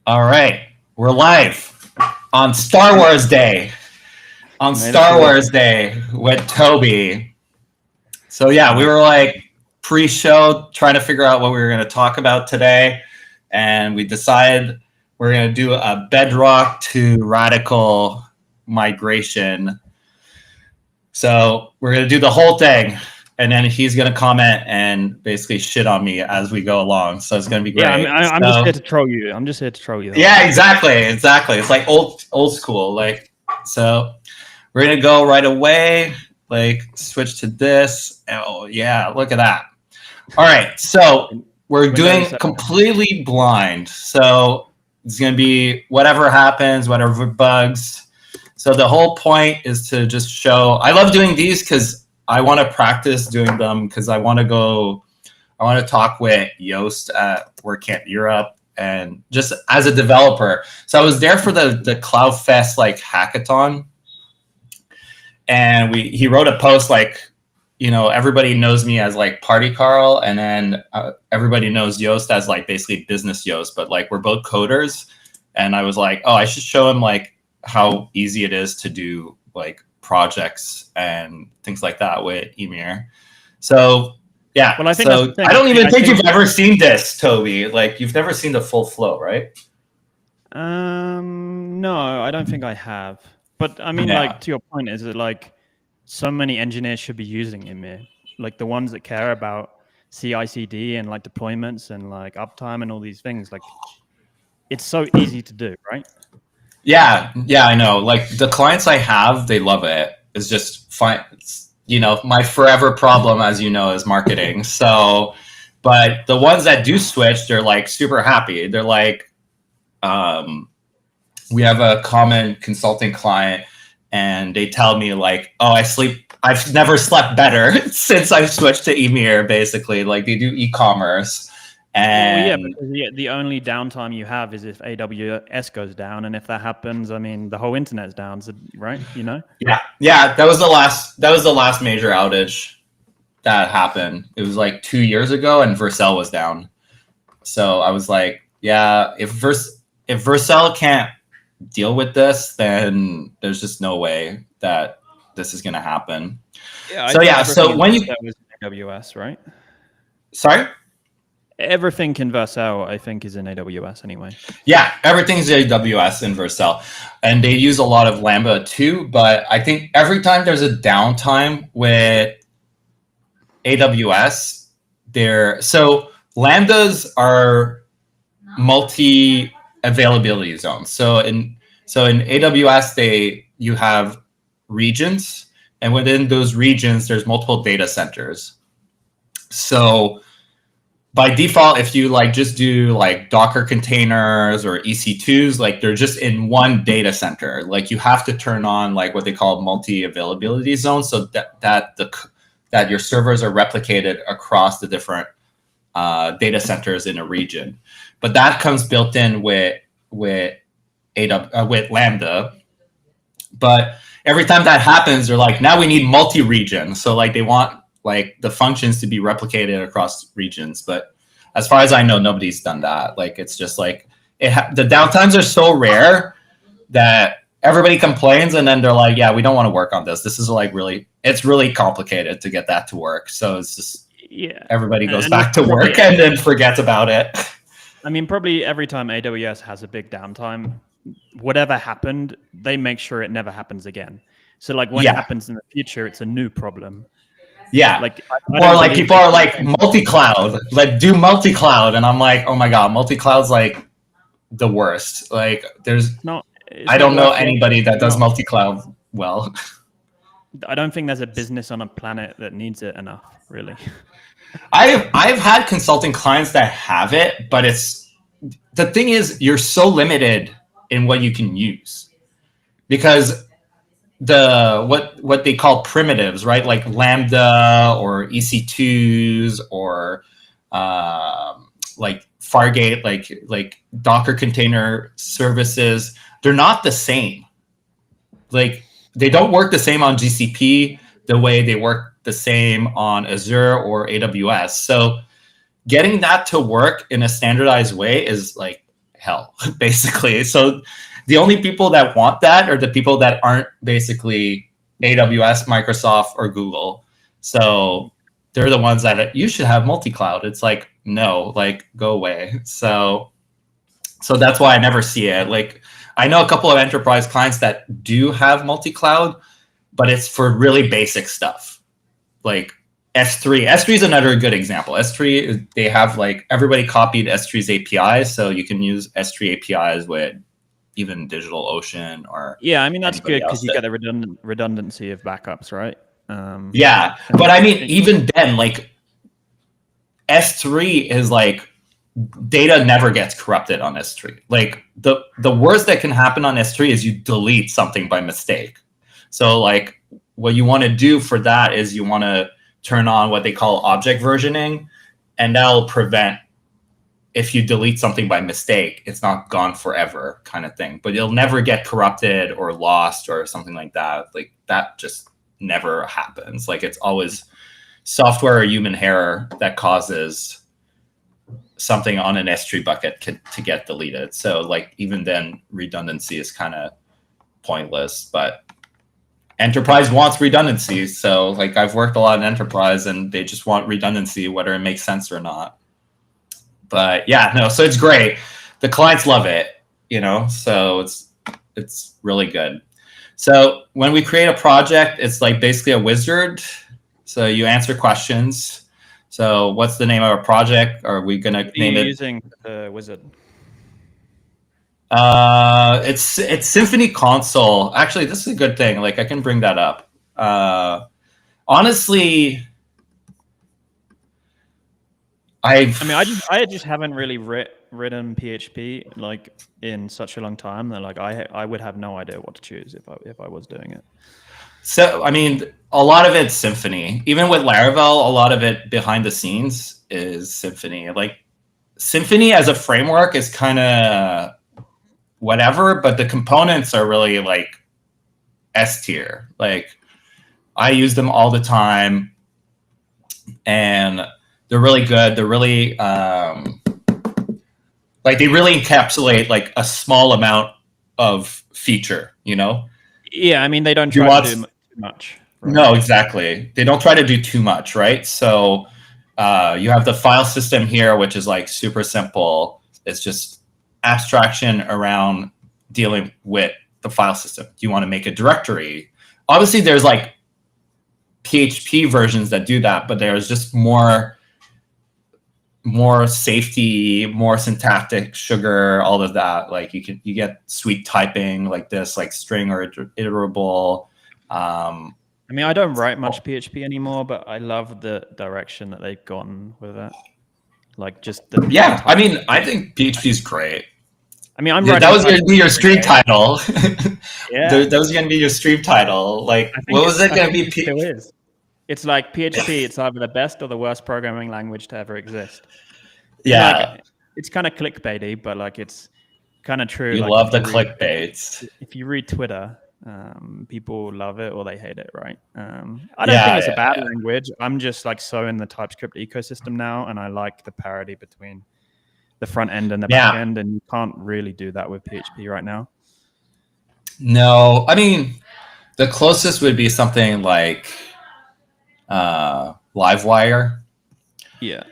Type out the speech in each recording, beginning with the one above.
All right, we're live on Star Wars Day. On Star Wars Day with Toby. So yeah, we were like pre-show trying to figure out what we were going to talk about today, and we decided we're going to do a bedrock to radical migration. So we're going to do the whole thing. And then he's going to comment and basically shit on me as we go along. So it's going to be great. Yeah, I'm just here to troll you. I'm just here to troll you. Yeah, exactly. It's like old school. Like, so we're going to go right away. Like, switch to this. Oh, yeah, look at that. All right. So we're doing completely blind. So it's going to be whatever happens, whatever bugs. So the whole point is to just show. I love doing these because I want to practice doing them because I want to talk with Joost at WordCamp Europe and just as a developer. So I was there for the CloudFest like hackathon, and he wrote a post like, you know, everybody knows me as like Party Carl, and then everybody knows Joost as like basically Business Joost, but like we're both coders. And I was like, oh, I should show him like how easy it is to do like projects and things like that with Ymir. So yeah, well, I don't even think you've ever seen this, Toby. Like you've never seen the full flow, right? No, I don't think I have. But I mean, like to your point, is it like so many engineers should be using Ymir, like the ones that care about CI/CD and like deployments and like uptime and all these things. Like it's so easy to do, right? Yeah, I know. Like the clients I have, they love it. It's just fine. It's, you know, my forever problem, as you know, is marketing. So, but the ones that do switch, they're like super happy. They're like, we have a common consulting client, and they tell me like, oh, I've never slept better since I've switched to Ymir. Basically, like they do e-commerce. And because the only downtime you have is if AWS goes down, and if that happens, I mean, the whole internet's down, so, right? You know? Yeah. That was the last major outage that happened. It was like 2 years ago, and Vercel was down. So I was like, yeah, if Vercel can't deal with this, then there's just no way that this is going to happen. So when you that was AWS, right? Sorry. Everything in Vercel, I think, is in AWS anyway. Yeah, everything's AWS in Vercel. And they use a lot of Lambda too, but I think every time there's a downtime with AWS, so Lambdas are multi-availability zones. So in AWS, you have regions, and within those regions, there's multiple data centers. So by default, if you like just do like Docker containers or EC2s, like they're just in one data center. Like you have to turn on like what they call multi-availability zones, so that your servers are replicated across the different data centers in a region. But that comes built in with Lambda. But every time that happens, they're like, now we need multi-region. So like they want like the functions to be replicated across regions, but as far as I know, nobody's done that. Like it's just like the downtimes are so rare that everybody complains, and then they're like, "Yeah, we don't want to work on this. This is like it's really complicated to get that to work." So it's just everybody goes back to work and then forgets about it. I mean, probably every time AWS has a big downtime, whatever happened, they make sure it never happens again. So like when it happens in the future, it's a new problem. Yeah, like or like people are like multi-cloud, like do multi-cloud, and I'm like, oh my god, multi-cloud's like the worst. Like I don't know anybody that does multi-cloud well. I don't think there's a business on a planet that needs it enough, really. I've had consulting clients that have it, but the thing is you're so limited in what you can use because what they call primitives, right? Like Lambda or EC2s or like Fargate, like Docker container services, they're not the same. Like they don't work the same on GCP the way they work the same on Azure or AWS. So getting that to work in a standardized way is like hell, basically. So the only people that want that are the people that aren't basically AWS, Microsoft, or Google. So they're the ones that you should have multi-cloud. It's like, no, like go away. So that's why I never see it. Like I know a couple of enterprise clients that do have multi-cloud, but it's for really basic stuff. Like S3. S3 is another good example. S3, they have like everybody copied S3's APIs, so you can use S3 APIs with even DigitalOcean or yeah. I mean that's good because you get the redundancy of backups, right? Yeah, but I mean even then, like S3 is like data never gets corrupted on S3. Like the worst that can happen on S3 is you delete something by mistake. So like what you want to do for that is you want to turn on what they call object versioning, and that'll prevent if you delete something by mistake, it's not gone forever kind of thing. But it'll never get corrupted or lost or something like that. Like that just never happens. Like it's always software or human error that causes something on an S3 bucket to get deleted. So like even then redundancy is kind of pointless, but enterprise wants redundancy. So like I've worked a lot in enterprise and they just want redundancy, whether it makes sense or not. But yeah, no, so it's great. The clients love it, you know, so it's really good. So when we create a project, it's like basically a wizard. So you answer questions. So what's the name of our project? Are we going to name it? Using the wizard. It's Symphony Console. Actually, this is a good thing. Like I can bring that up. Honestly, I just haven't really written PHP like in such a long time that like I would have no idea what to choose if I was doing it. So I mean, a lot of it's Symfony. Even with Laravel, a lot of it behind the scenes is Symfony. Like Symfony as a framework is kind of whatever, but the components are really like S tier. Like I use them all the time, and they're really good. They're really like they really encapsulate like a small amount of feature, you know? Yeah, I mean they don't try to do too much. Right? No, exactly. They don't try to do too much, right? So you have the file system here, which is like super simple. It's just abstraction around dealing with the file system. Do you want to make a directory? Obviously, there's like PHP versions that do that, but there's just more safety, more syntactic sugar, all of that. Like you get sweet typing like this, like string or iterable. I mean, I don't write much PHP anymore, but I love the direction that they've gone with it. Like just the I mean, I think PHP is great. I mean, that was going to be your stream title. Yeah, that was going to be your stream title. Like, what was it going to be? It still is. It's like PHP. It's either the best or the worst programming language to ever exist. Yeah, like, it's kind of clickbaity, but like it's kind of true. You like, love the clickbaits. If you read Twitter, people love it or they hate it, right? I don't think it's a bad language. I'm just like so in the TypeScript ecosystem now, and I like the parity between the front end and the back end, and you can't really do that with PHP right now. No, I mean, the closest would be something like Livewire. Yeah.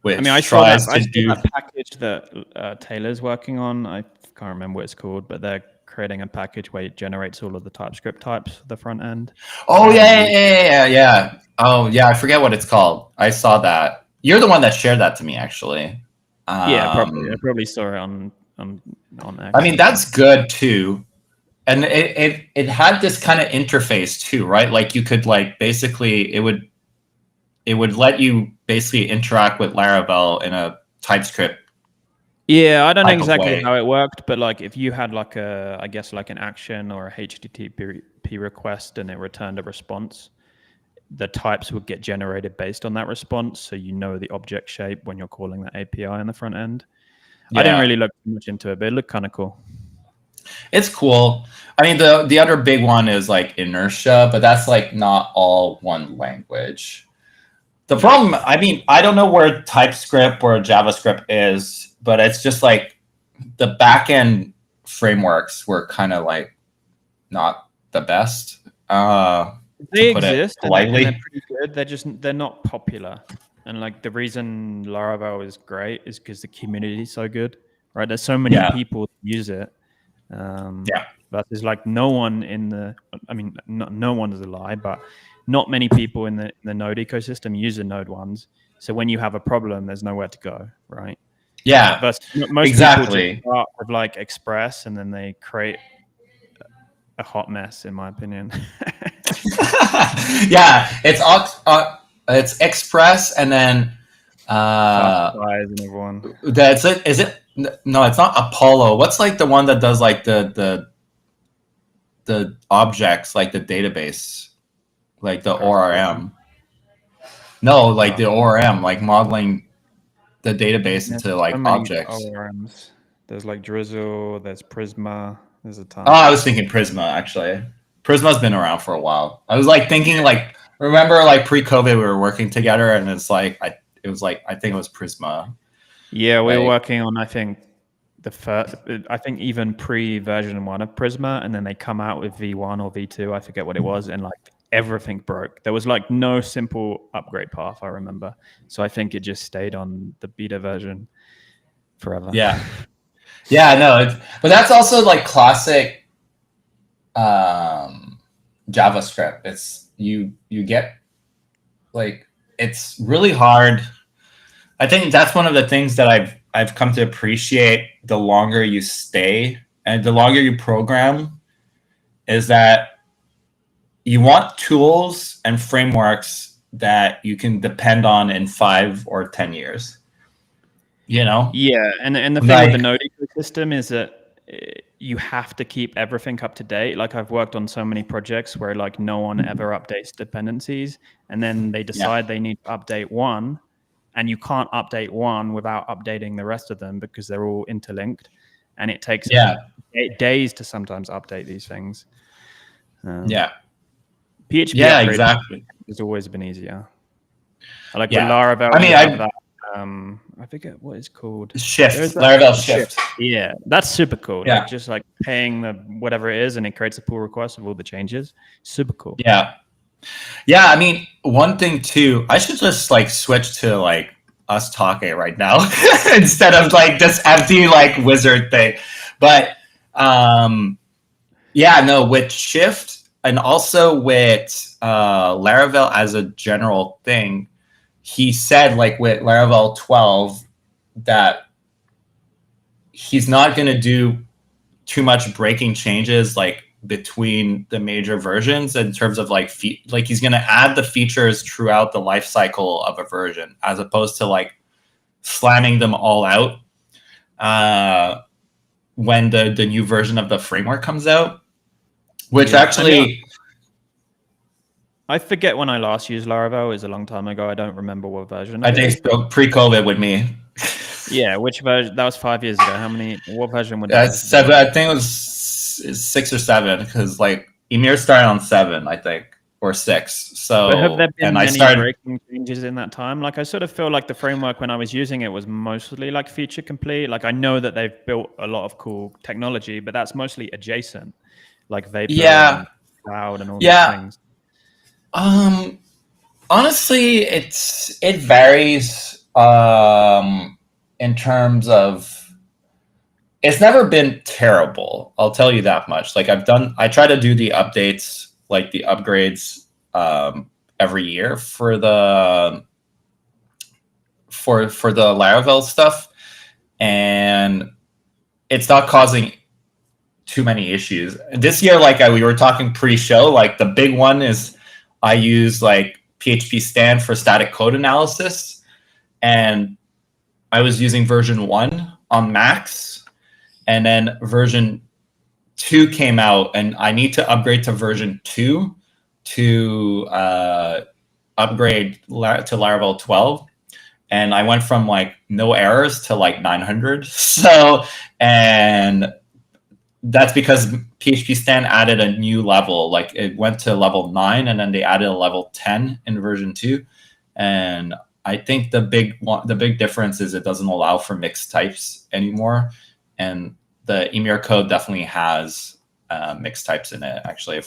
Which I mean, I saw that package that Taylor's working on. I can't remember what it's called, but they're creating a package where it generates all of the TypeScript types for the front end. Oh, yeah. Oh, yeah, I forget what it's called. I saw that. You're the one that shared that to me, actually. Yeah, probably. I probably saw it on X. I mean, that's good, too. And it had this kind of interface, too, right? Like, you could, like, basically, it would let you basically interact with Laravel in a TypeScript. Yeah, I don't know exactly how it worked, but like if you had like I guess like an action or a HTTP request and it returned a response, the types would get generated based on that response. So you know the object shape when you're calling that API in the front end. Yeah. I didn't really look too much into it, but it looked kind of cool. It's cool. I mean, the other big one is like inertia, but that's like not all one language. The problem, I mean, I don't know where TypeScript or JavaScript is, but it's just like the backend frameworks were kind of like not the best, to They put it exist and they're politely. pretty good. They're not popular. And like the reason Laravel is great is because the community is so good, right? There's so many Yeah, people that use it. yeah, But there's like no one in the, I mean, no one is a lie, but not many people in the Node ecosystem use the Node ones. So when you have a problem, there's nowhere to go, right? yeah, Versus most people just exactly. start with like Express and then they create a hot mess, in my opinion. Yeah, it's Express, and then Fast fires and everyone. that's it. Is it? No, it's not Apollo. What's like the one that does like the objects, like the database, like the ORM? No, like the ORM, like modeling the database There's into so like many objects. ORMs. There's like Drizzle, there's Prisma, there's a ton. Oh, I was thinking Prisma actually. Prisma's been around for a while. I was like thinking like, remember like pre-COVID we were working together, and it's like I think it was Prisma. Yeah, we were Like, working on, I think, I think even pre-version 1 of Prisma, and then they come out with V1 or V2, I forget what it was, and like everything broke. There was like no simple upgrade path, I remember. So I think it just stayed on the beta version forever. yeah. Yeah, no, but that's also like classic JavaScript. It's you get like, it's really hard. I think that's one of the things that I've come to appreciate the longer you stay and the longer you program, is that you want tools and frameworks that you can depend on in 5 or 10 years. You know? Yeah, and the thing with the Node ecosystem is that you have to keep everything up to date. Like I've worked on so many projects where like no one ever updates dependencies, and then they decide they need to update one, and you can't update one without updating the rest of them because they're all interlinked, and it takes days to sometimes update these things. Yeah. PHP Yeah, exactly. has always been easier. I like Yeah. with Laravel. I mean, I forget what it's called. Shift, Laravel Shift. Yeah, that's super cool. Yeah. Like just like paying the whatever it is, and it creates a pull request of all the changes. Super cool. Yeah. Yeah, I mean, one thing too, I should just like switch to like us talking right now instead of like this empty like wizard thing. But yeah, no, with Shift and also with Laravel as a general thing, he said like with Laravel 12 that he's not going to do too much breaking changes like between the major versions in terms of like like he's going to add the features throughout the life cycle of a version, as opposed to like slamming them all out when the new version of the framework comes out, which actually I forget when I last used Laravel. It was a long time ago. I don't remember what version. I think pre-COVID with me. Yeah, which version? That was 5 years ago. What version would that? Seven. I think it was 6 or 7, because like Ymir started on 7, I think, or 6. So, but have there been many breaking changes in that time? Like I sort of feel like the framework when I was using it was mostly like feature complete. Like I know that they've built a lot of cool technology, but that's mostly adjacent, like Vapor and Cloud and all these things. Honestly, it varies in terms of, it's never been terrible, I'll tell you that much. Like I try to do the updates, like the upgrades every year for the Laravel stuff, and it's not causing too many issues. This year, like we were talking pre-show, like the big one is I use like PHP Stand for static code analysis, and I was using version 1 on Macs, and then version 2 came out, and I need to upgrade to version 2 to upgrade to Laravel 12. And I went from like no errors to like 900. So, and that's because PHP Stand added a new level. Like it went to level 9, and then they added a level 10 in version 2. And I think the big difference is it doesn't allow for mixed types anymore. and the Ymir code definitely has mixed types in it. Actually,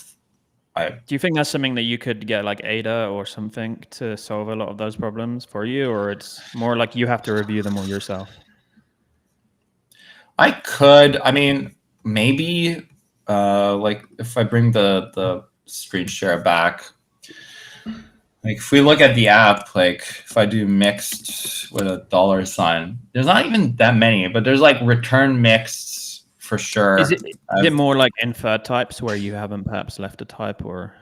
do you think that's something that you could get like Ada or something to solve a lot of those problems for you, or it's more like you have to review them all yourself? I could. I mean, maybe like if I bring the screen share back, like if we look at the app, like if I do mixed with a $sign, there's not even that many, but there's like return mixed for sure. Is it more like inferred types where you haven't perhaps left a type, or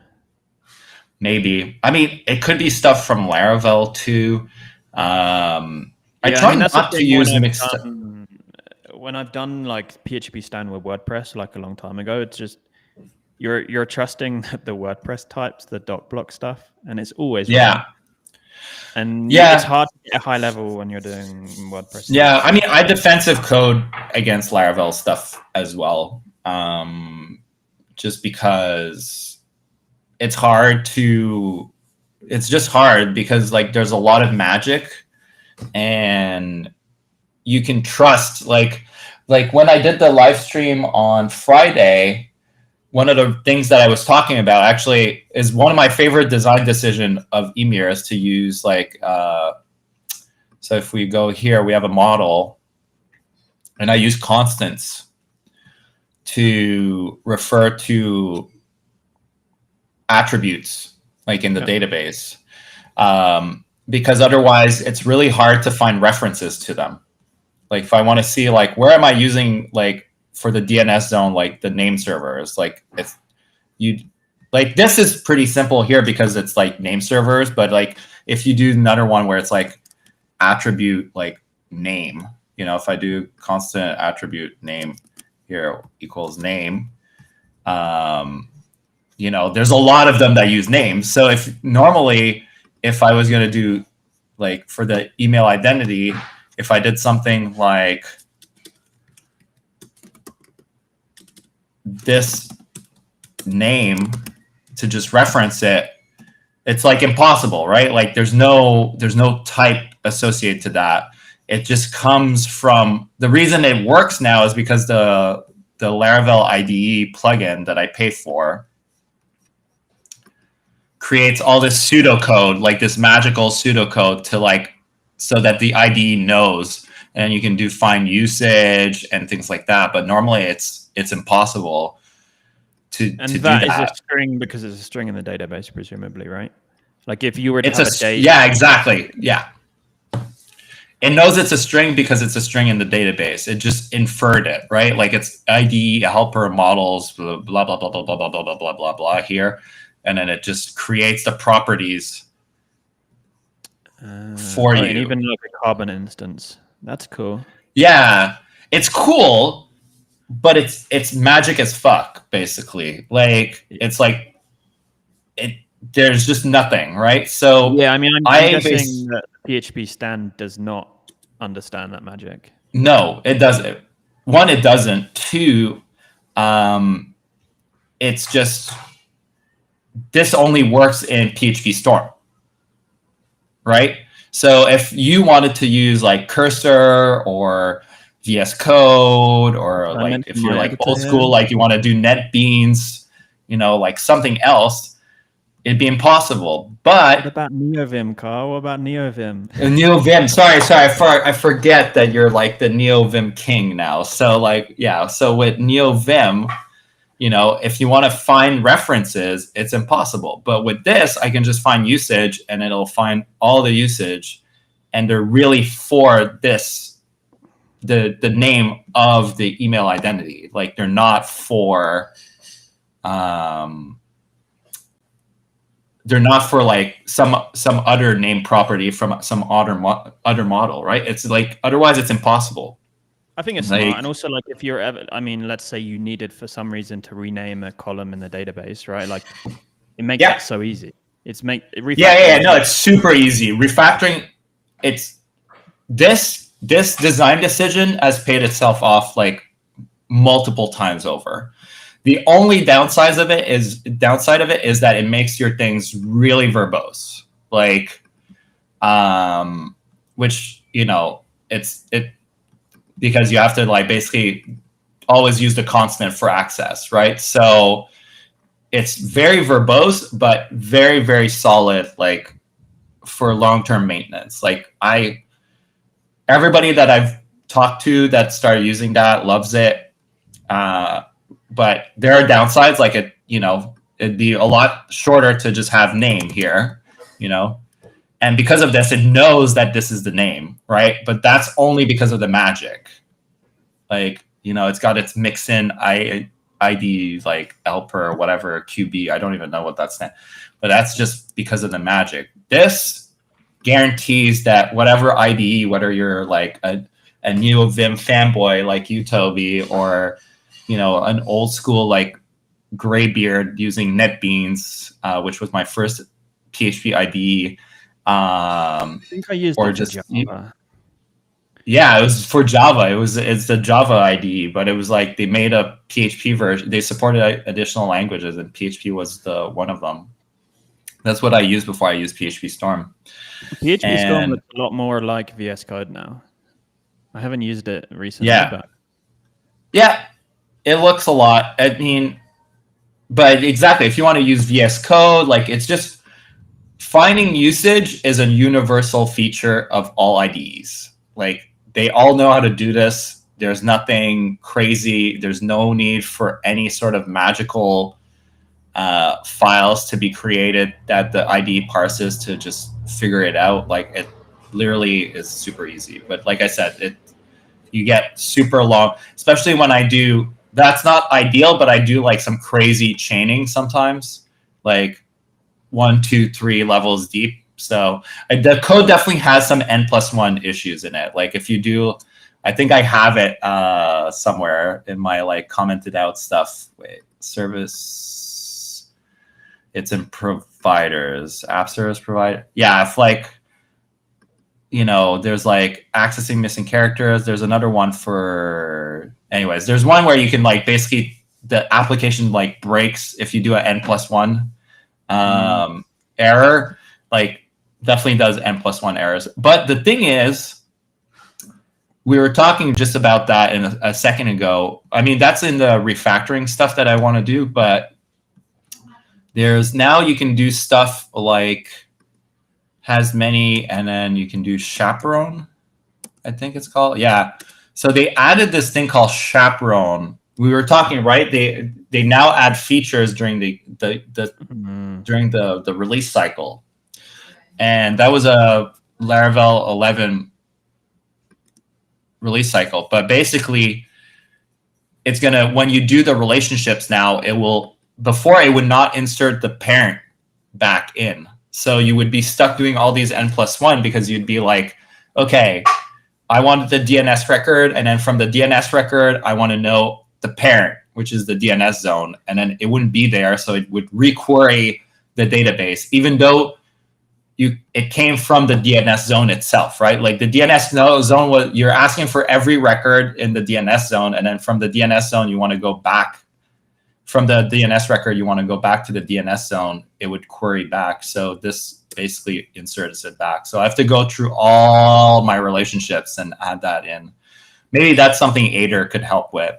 maybe? I mean, it could be stuff from Laravel too. I yeah, try I mean, that's not to use mixed. When I've done like PHP stand with WordPress like a long time ago, it's just you're trusting the WordPress types, the dot block stuff, and it's always wrong. And it's hard to get a high level when you're doing WordPress. Yeah, I mean, I defensive code against Laravel stuff as well, just because it's hard to. It's just hard because like there's a lot of magic, and you can trust like when I did the live stream on Friday. One of the things that I was talking about actually is one of my favorite design decision of Ymir is to use like, so if we go here, we have a model and I use constants to refer to attributes like in the database, because otherwise it's really hard to find references to them. Like if I want to see like, where am I using like, for the DNS zone, like the name servers, like it's you like this is pretty simple here because it's like name servers, but like if you do another one where it's like attribute like name, you know, if I do constant attribute name here equals name, you know, there's a lot of them that use names. So if normally if I was going to do like for the email identity, if I did something like this name to just reference it, it's like impossible, right? Like there's no type associated to that. It just comes from the reason it works now is because the Laravel IDE plugin that I pay for creates all this pseudocode, like this magical pseudocode to like so that the IDE knows, and you can do find usage and things like that. But normally it's impossible to do that. Is a string because it's a string in the database, presumably, right? Like if you were to it's have a date. Yeah, exactly. Yeah. It knows it's a string because it's a string in the database. It just inferred it, right? Like it's ID, helper, models, blah, blah, blah, blah, blah, blah, blah, blah, blah, blah, blah here. And then it just creates the properties for you. And even like a carbon instance. That's cool. Yeah, it's cool, but it's magic as fuck, basically. Like it's like there's just nothing, right? So yeah, I mean, I'm guessing that PHP stand does not understand that magic. No, it doesn't. One, it doesn't. Two, it's just this only works in PHP Storm, right? So if you wanted to use like Cursor or VS Code, or like if you're like old school, like you want to do NetBeans, you know, like something else, it'd be impossible. But what about NeoVim, Carl? What about NeoVim? NeoVim. Sorry. I forget that you're like the NeoVim king now. So like, yeah. So with NeoVim, you know, if you want to find references, it's impossible. But with this, I can just find usage, and it'll find all the usage, and they're really for this, the name of the email identity. Like they're not for, they're not for like some other name property from some other model, right? It's like otherwise it's impossible. I think it's smart. And also, like, if you're ever, I mean, let's say you needed for some reason to rename a column in the database, right? Like, it makes it so easy. It's no, it's super easy. Refactoring, it's this design decision has paid itself off like multiple times over. The only downside of it is that it makes your things really verbose, like, which, you know, because you have to like basically always use the constant for access, right? So it's very verbose, but very, very solid, like for long-term maintenance. Like everybody that I've talked to that started using that loves it. But there are downsides, like it'd be a lot shorter to just have name here, and because of this, it knows that this is the name, right? But that's only because of the magic. Like, it's got its mix-in ID, like Elper or whatever, QB. I don't even know what that's, but that's just because of the magic. This guarantees that whatever IDE, whether you're like a Neo Vim fanboy like you, Toby, or an old school like Graybeard using NetBeans, which was my first PHP IDE. I think I used it for Java. Yeah, it was for Java. It's the Java IDE, but it was like they made a PHP version. They supported additional languages, and PHP was the one of them. That's what I used before I used PHP Storm. PHP Storm looks a lot more like VS Code now. I haven't used it recently. Yeah, it looks a lot. I mean, but exactly, if you want to use VS Code, like it's just finding usage is a universal feature of all IDEs. Like they all know how to do this. There's nothing crazy. There's no need for any sort of magical files to be created that the IDE parses to just figure it out. Like it literally is super easy. But like I said, you get super long, especially when I do. That's not ideal, but I do like some crazy chaining sometimes, like 1, 2, 3 levels deep. So the code definitely has some N+1 issues in it. Like if you do, I think I have it somewhere in my like commented out stuff. Wait, service. It's in providers, app service provider. Yeah, if like, there's like accessing missing characters. There's another one for, anyways, there's one where you can like basically the application like breaks if you do an N+1 error, like definitely does N+1 errors. But the thing is, we were talking just about that in a second ago. I mean, that's in the refactoring stuff that I want to do, but there's now you can do stuff like has many, and then you can do chaperone, I think it's called. Yeah. So they added this thing called chaperone. We were talking, right? They now add features during the release cycle. And that was a Laravel 11 release cycle. But basically, it's going to, when you do the relationships now, before it would not insert the parent back in. So you would be stuck doing all these N+1 because you'd be like, okay, I wanted the DNS record. And then from the DNS record, I want to know the parent, which is the DNS zone. And then it wouldn't be there. So it would requery the database, even though it came from the DNS zone itself, right? Like the DNS zone, you're asking for every record in the DNS zone. And then from the DNS zone, you want to go back. From the DNS record, you want to go back to the DNS zone. It would query back. So this basically inserts it back. So I have to go through all my relationships and add that in. Maybe that's something Aider could help with.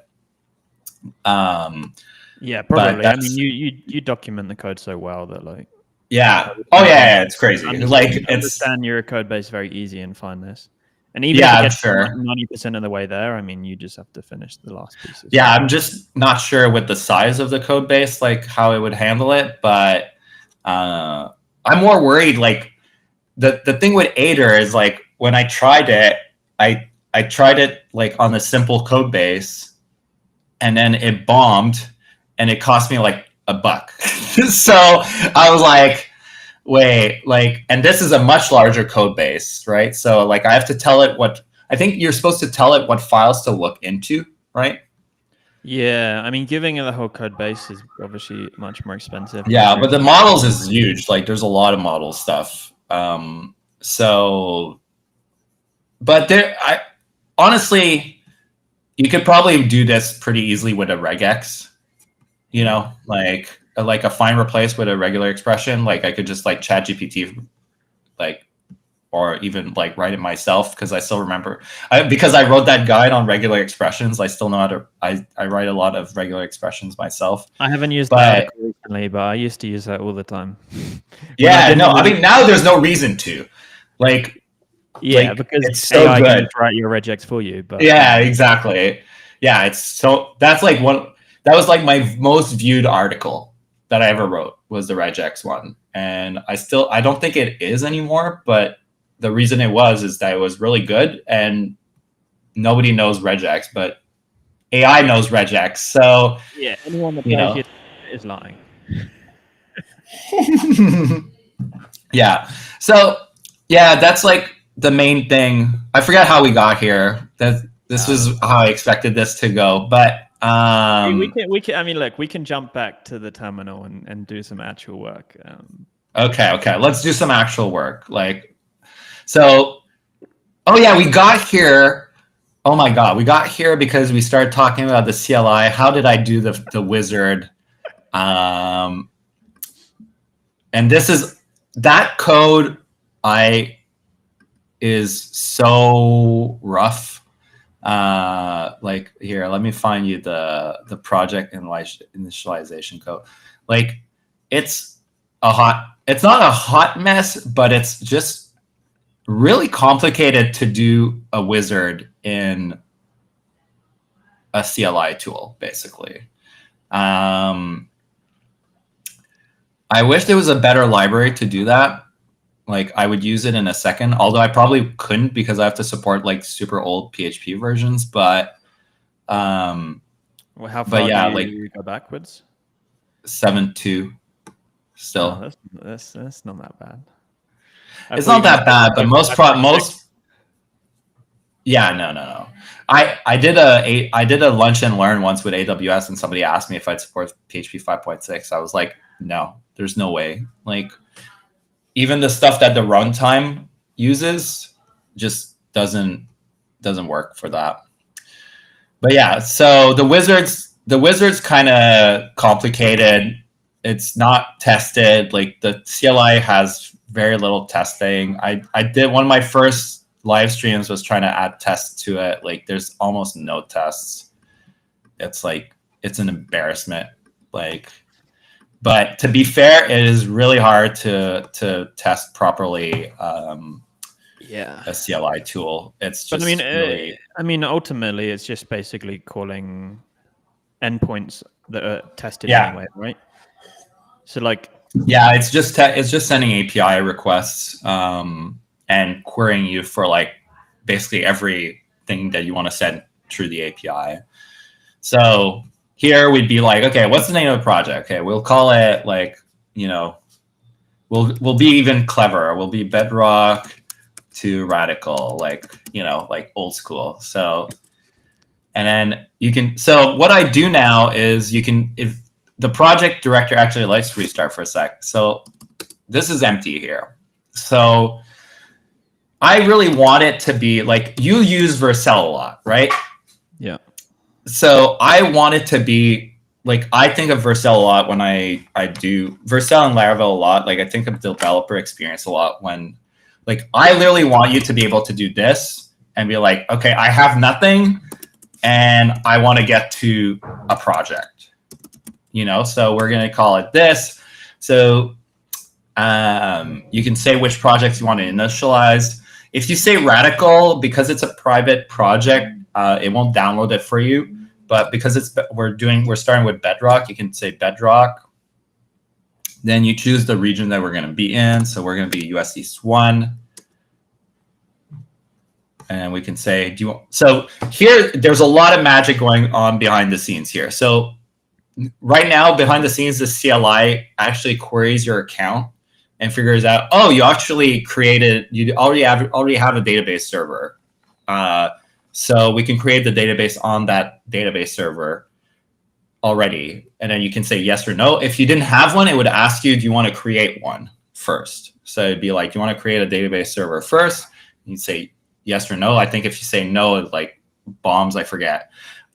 Yeah, probably. I mean, you document the code so well that like. Yeah. Oh yeah, it's crazy. Understand your code base very easy and find this. And even if you get 90% of the way there, I mean, you just have to finish the last pieces. Yeah, I'm just not sure with the size of the code base, like how it would handle it. But I'm more worried. Like the thing with Aider is like when I tried it, I tried it like on a simple code base, and then it bombed, and it cost me like $1. So I was like, wait, like, and this is a much larger code base, right? So like I have to tell it I think you're supposed to tell it what files to look into, right? Yeah, I mean, giving it the whole code base is obviously much more expensive. Yeah, but the models is huge. Like there's a lot of model stuff. But honestly, you could probably do this pretty easily with a regex, like a find replace with a regular expression. Like I could just like ChatGPT, like or even like write it myself, because I still remember because I wrote that guide on regular expressions. I still know how to. I write a lot of regular expressions myself. I haven't used that article recently, but I used to use that all the time. Yeah, no, I mean now there's no reason to, like, yeah, because it's so AI good. can just write your regex for you. But yeah, exactly. Yeah, it's so that's like that was like my most viewed article that I ever wrote was the regex one, and I don't think it is anymore, but the reason it was is that it was really good, and nobody knows regex, but AI knows regex. So yeah, anyone that tells you is lying. Yeah. So yeah, that's like the main thing. I forget how we got here. This was how I expected this to go, but we can. I mean, look, we can jump back to the terminal and do some actual work. Okay. Let's do some actual work. Like, so, oh yeah, we got here. Oh my God, we got here because we started talking about the CLI. How did I do the wizard? And this is that code is so rough. Like here, let me find you the project initialization code. Like it's not a hot mess, but it's just really complicated to do a wizard in a CLI tool, basically. I wish there was a better library to do that. Like I would use it in a second, although I probably couldn't because I have to support like super old PHP versions. But how far do you go backwards? 7.2 still. Oh, that's not that bad. It's not that bad, but most yeah, no. I did a lunch and learn once with AWS, and somebody asked me if I'd support PHP 5.6. I was like, no, there's no way. Like even the stuff that the runtime uses just doesn't work for that. But yeah, so the wizard's kind of complicated. It's not tested. Like the CLI has very little testing. I did one of my first live streams was trying to add tests to it. Like there's almost no tests. It's like it's an embarrassment. Like, but to be fair, it is really hard to test properly. A CLI tool. It's just. But I mean, ultimately, it's just basically calling endpoints that are tested anyway, right? So, like, yeah, it's just sending API requests and querying you for like basically everything that you want to send through the API. So here we'd be like, okay, what's the name of the project? Okay, we'll call it like, we'll be even clever. We'll be Bedrock to Radical, like, like old school. So, and then so what I do now is if the project director actually likes to restart for a sec. So this is empty here. So I really want it to be like, you use Vercel a lot, right? Yeah. So I want it to be like, I think of Vercel a lot when I do Vercel and Laravel a lot. Like I think of developer experience a lot when, like, I literally want you to be able to do this and be like, okay, I have nothing and I want to get to a project, so we're going to call it this. So you can say which projects you want to initialize. If you say Radical, because it's a private project, it won't download it for you. But because we're starting with Bedrock, you can say Bedrock. Then you choose the region that we're going to be in. So we're going to be US East 1. And we can say, so here, there's a lot of magic going on behind the scenes here. So right now, behind the scenes, the CLI actually queries your account and figures out, oh, you already have a database server. So we can create the database on that database server already. And then you can say yes or no. If you didn't have one, it would ask you, do you want to create one first? So it'd be like, do you want to create a database server first? You'd say yes or no. I think if you say no, it like bombs, I forget.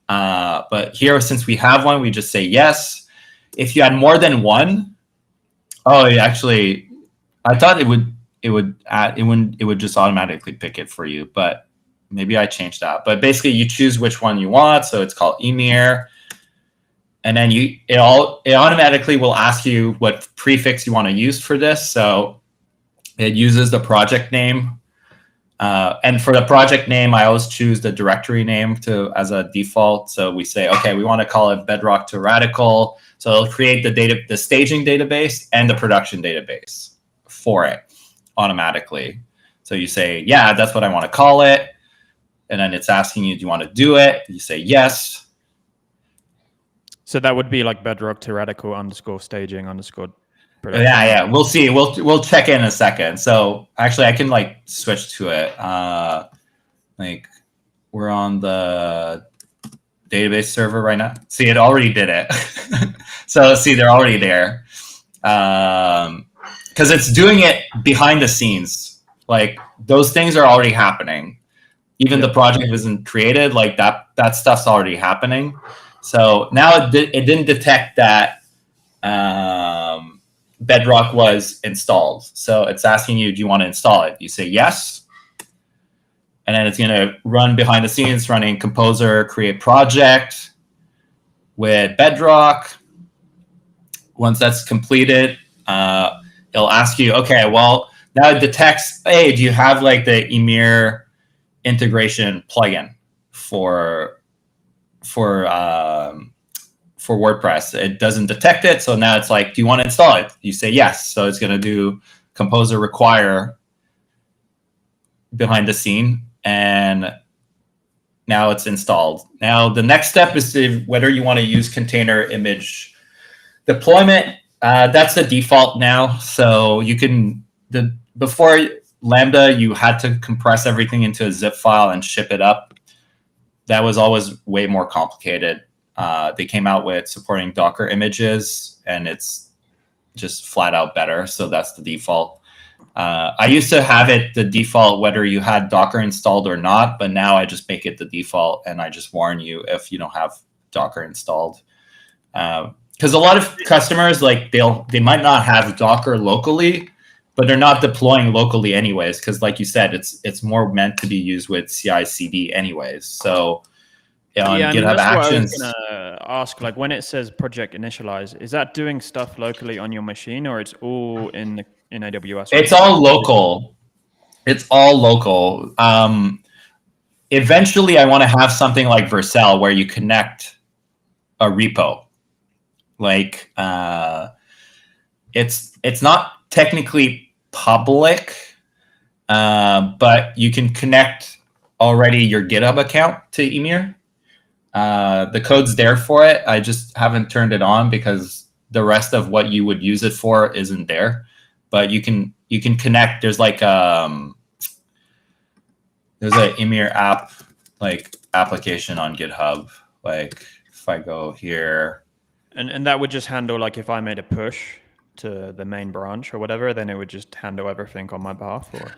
But here, since we have one, we just say yes. If you had more than one, I thought it it would just automatically pick it for you. But maybe I changed that. But basically, you choose which one you want. So it's called Ymir, and then it automatically will ask you what prefix you want to use for this. So it uses the project name. And for the project name, I always choose the directory name as a default. So we say, okay, we want to call it Bedrock to Radical. So it'll create the staging database and the production database for it automatically. So you say, yeah, that's what I want to call it. And then it's asking you, do you want to do it? You say yes. So that would be like Bedrock to Radical _ staging _ production. Yeah. We'll see. We'll check in a second. So actually, I can like switch to it. Like we're on the database server right now. See, it already did it. So see, they're already there. Because it's doing it behind the scenes. Like those things are already happening. Even the project isn't created. Like that stuff's already happening. So now it didn't detect that Bedrock was installed. So it's asking you, do you want to install it? You say yes. And then it's going to run behind the scenes, running Composer, create project with Bedrock. Once that's completed, it'll ask you, okay, well, now it detects, hey, do you have like the Ymir integration plugin for WordPress? It doesn't detect it, so now it's like, do you want to install it? You say yes, so it's going to do Composer require behind the scene, and now it's installed. Now the next step is whether you want to use container image deployment. That's the default now. So you can before Lambda, you had to compress everything into a zip file and ship it up. That was always way more complicated. They came out with supporting Docker images, and it's just flat out better. So that's the default. I used to have it the default whether you had Docker installed or not, but now I just make it the default, and I just warn you if you don't have Docker installed. Because a lot of customers, like they might not have Docker locally, but they're not deploying locally anyways. Because like you said, it's more meant to be used with CI/CD anyways. So on GitHub Actions. What I was gonna ask, like when it says project initialize, is that doing stuff locally on your machine, or it's all in AWS? It's all local. It's all local. Eventually, I want to have something like Vercel where you connect a repo. Like it's not technically public, but you can connect already your GitHub account to Ymir. The code's there for it. I just haven't turned it on because the rest of what you would use it for isn't there. But you can connect. There's like there's an Ymir app like application on GitHub. Like if I go here, and that would just handle like if I made a push to the main branch or whatever, then it would just handle everything on my behalf. Or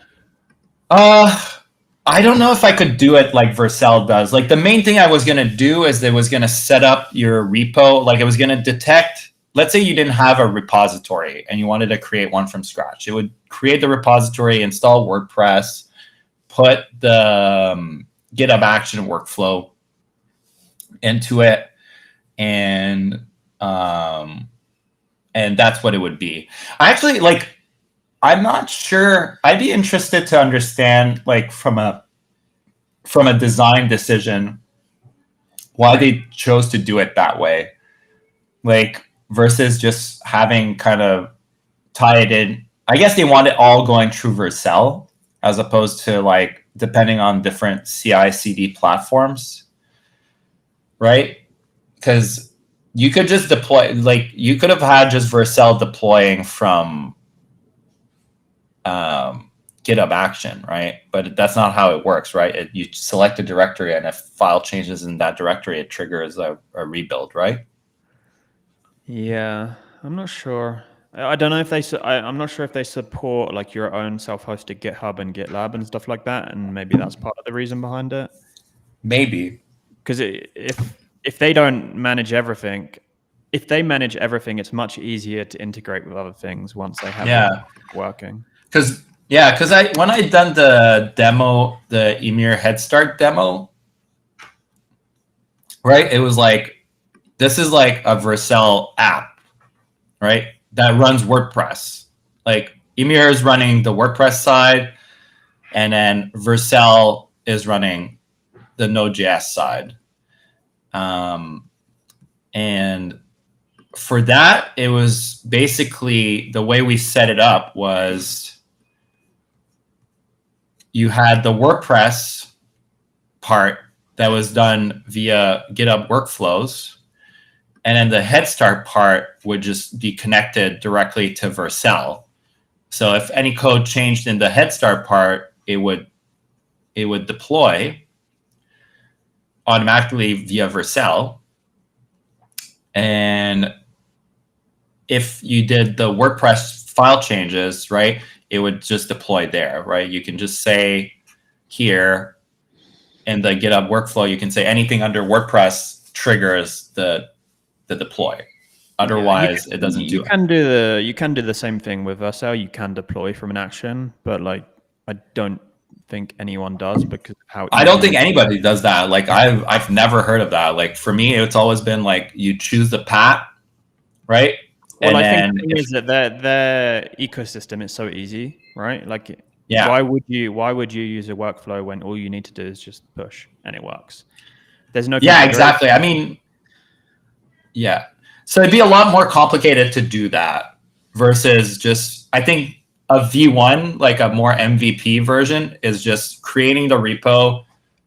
I don't know if I could do it like Vercel does. Like the main thing I was gonna do is it was gonna set up your repo. Like it was gonna detect. Let's say you didn't have a repository and you wanted to create one from scratch. It would create the repository, install WordPress, put the GitHub Action workflow into it, and that's what it would be. I'm not sure. I'd be interested to understand, like from a design decision, why they chose to do it that way. Like versus just having kind of tie it in. I guess they want it all going through Vercel as opposed to like depending on different CI/CD platforms, right? Because you could just deploy, like you could have had just Vercel deploying from GitHub Action, right? But that's not how it works, right? You select a directory, and if file changes in that directory, it triggers a rebuild, right? Yeah, I'm not sure. I don't know if I'm not sure if they support like your own self-hosted GitHub and GitLab and stuff like that, and maybe that's part of the reason behind it. Maybe because if they don't manage everything, if they manage everything, it's much easier to integrate with other things once they have it working. Because Yeah, because when I done the demo, the Ymir Head Start demo, right? It was like, this is like a Vercel app, right? That runs WordPress. Like Ymir is running the WordPress side, and then Vercel is running the Node.js side. And for that, it was basically the way we set it up was you had the WordPress part that was done via GitHub workflows. And then the Head Start part would just be connected directly to Vercel. So if any code changed in the Head Start part, it would deploy automatically via Vercel. And if you did the WordPress file changes, right, it would just deploy there, right? You can just say here in the GitHub workflow, you can say anything under WordPress triggers the deploy. Otherwise, it doesn't do it. You can do the same thing with Vercel. You can deploy from an action, but like I don't think anyone does because how I don't think anybody does that. Like I've never heard of that. Like for me, it's always been like you choose the path, right? Well, I think the thing is that their ecosystem is so easy, right? Like, yeah. Why would you use a workflow when all you need to do is just push and it works? There's no. Yeah, exactly. I mean, yeah. So it'd be a lot more complicated to do that versus just, I think a V1, like a more MVP version, is just creating the repo,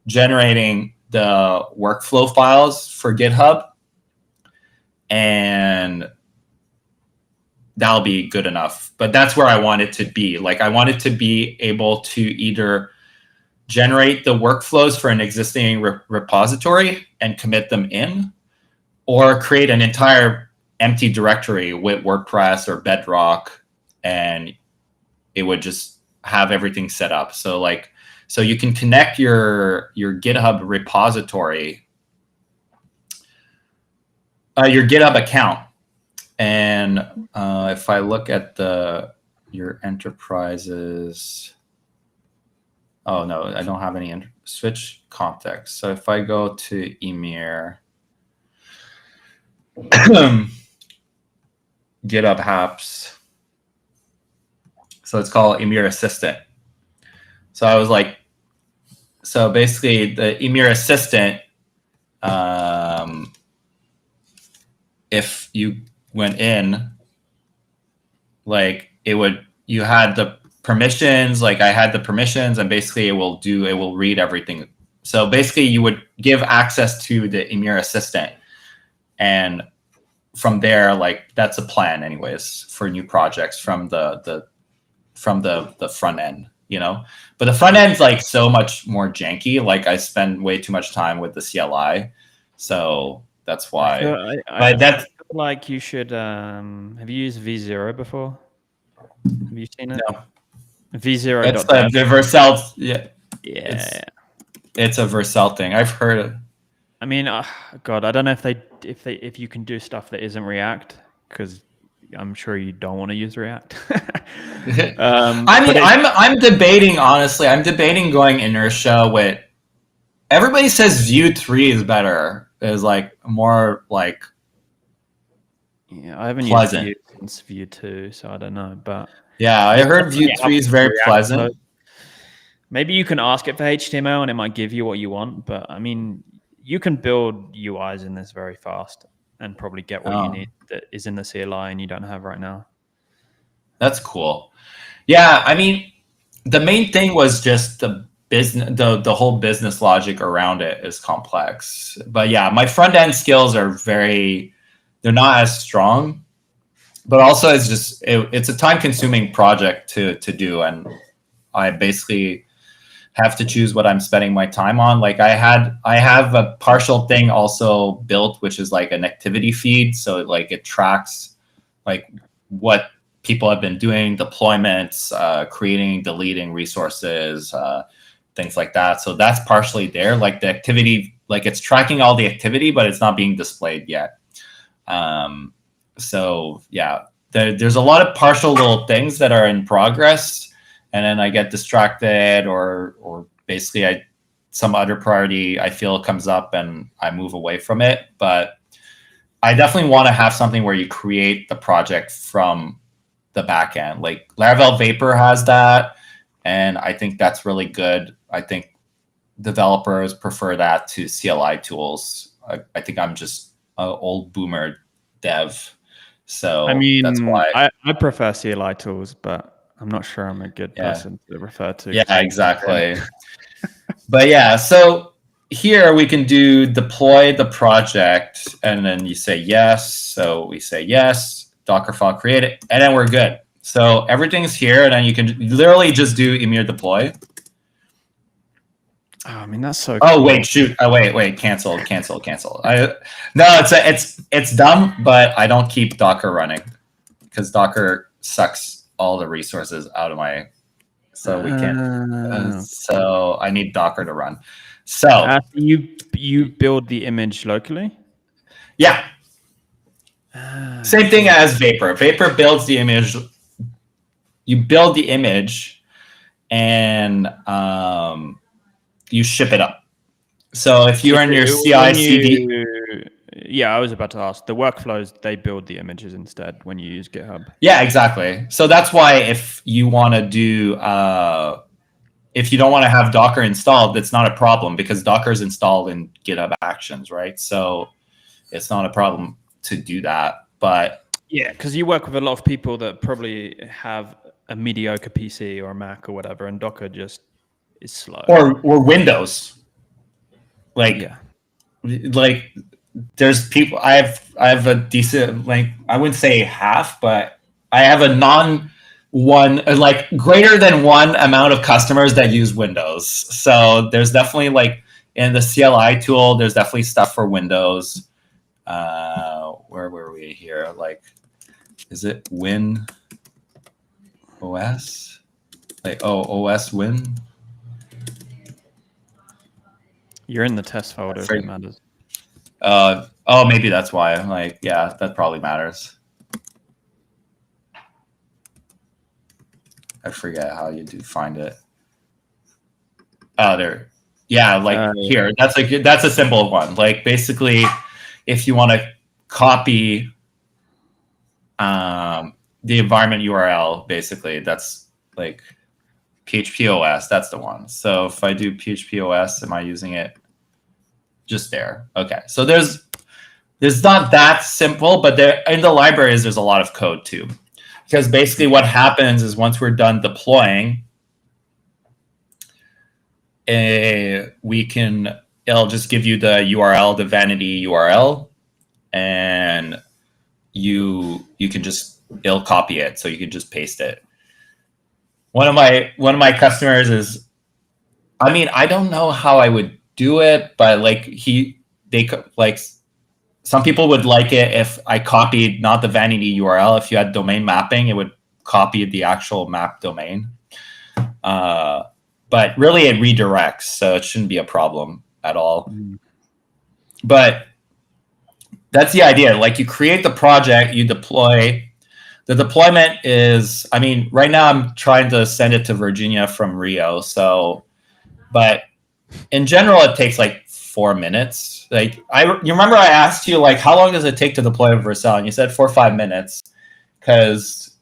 generating the workflow files for GitHub, and that'll be good enough. But that's where I want it to be. Like I want it to be able to either generate the workflows for an existing repository and commit them in, or create an entire empty directory with WordPress or Bedrock, and it would just have everything set up. So like, so you can connect your GitHub repository, your GitHub account. And if I look at your enterprises, oh no, I don't have any switch context. So if I go to Ymir, GitHub apps, so it's called Ymir Assistant. So I was like, so basically the Ymir Assistant, if you went in, like you had the permissions, like I had the permissions, and basically it will read everything. So basically you would give access to the Ymir Assistant, and from there, like that's a plan anyways for new projects from the front end, you know. But the front end's like so much more janky. Like I spend way too much time with the CLI, so that's why. But that's like you should. Have you used V0 before? Have you seen it? No. V0. It's the Vercel. Yeah. Yeah. It's a Vercel thing. I've heard it. I mean, God, I don't know if you can do stuff that isn't React, because I'm sure you don't want to use React. I mean, I'm debating, honestly. I'm debating going inertia with. Everybody says Vue 3 is better. Is like more like. Yeah, I haven't pleasant. used Vue since Vue 2, so I don't know. But yeah, I heard Vue 3 is very pleasant. Code. Maybe you can ask it for HTML and it might give you what you want. But I mean, you can build UIs in this very fast and probably get what you need that is in the CLI and you don't have right now. That's cool. Yeah, I mean, the main thing was just the business, the whole business logic around it is complex. But yeah, my front end skills are they're not as strong, but also it's just it's a time consuming project to do, and I basically have to choose what I'm spending my time on. Like I have a partial thing also built, which is like an activity feed. So like it tracks like what people have been doing, deployments, creating, deleting resources, things like that. So that's partially there. Like the activity, like it's tracking all the activity, but it's not being displayed yet. So yeah, there's a lot of partial little things that are in progress. and then I get distracted, or basically some other priority I feel comes up and I move away from it. But I definitely want to have something where you create the project from the back end. Like Laravel Vapor has that, and I think that's really good. I think developers prefer that to CLI tools. I think I'm just an old boomer dev, so I mean, that's why. I prefer CLI tools, but I'm not sure I'm a good person to refer to. Yeah, exactly. But yeah, so here we can do deploy the project, and then you say yes. So we say yes, Docker file created, and then we're good. So everything's here, and then you can literally just do Ymir deploy. Oh, I mean, that's so cool. cool. Wait, shoot. Oh, wait, cancel. No, it's dumb, but I don't keep Docker running because Docker sucks all the resources out of my, so we can't. So I need Docker to run. So you build the image locally? Yeah. Same thing as Vapor. Vapor builds the image. You build the image, and you ship it up. So if you're in your CI/CD, yeah, I was about to ask. The workflows, they build the images instead when you use GitHub. Yeah, exactly. So that's why if you want to do, if you don't want to have Docker installed, that's not a problem because Docker is installed in GitHub Actions, right? So it's not a problem to do that. But yeah, because you work with a lot of people that probably have a mediocre PC or a Mac or whatever, and Docker just is slow. Or Windows. Like there's people. I have a decent, like, I wouldn't say half, but I have a like greater than one amount of customers that use Windows. So there's definitely, like, in the CLI tool, there's definitely stuff for Windows. Where were we here? Like, is it Win OS? Like, OS Win? You're in the test folder if it matters. Oh, maybe that's why. Like, yeah, that probably matters. I forget how you do find it. Oh, there. Yeah, like here. That's a simple one. Like, basically, if you want to copy the environment URL, basically, that's like PHPOS. That's the one. So if I do PHPOS, am I using it? Just there. Okay. So there's not that simple, but there in the libraries there's a lot of code too. Because basically what happens is once we're done deploying, it'll just give you the URL, the vanity URL, and it'll copy it, so you can just paste it. One of my customers is, I mean, I don't know how I would do it, but some people would like it if I copied not the vanity URL. If you had domain mapping, it would copy the actual map domain. But really it redirects, so it shouldn't be a problem at all. But that's the idea. Like, you create the project, you deploy. The deployment is, I mean, right now I'm trying to send it to Virginia from Rio. So, but in general, it takes like 4 minutes. Like, you remember I asked you, like, how long does it take to deploy a Vercel? And you said 4 or 5 minutes, because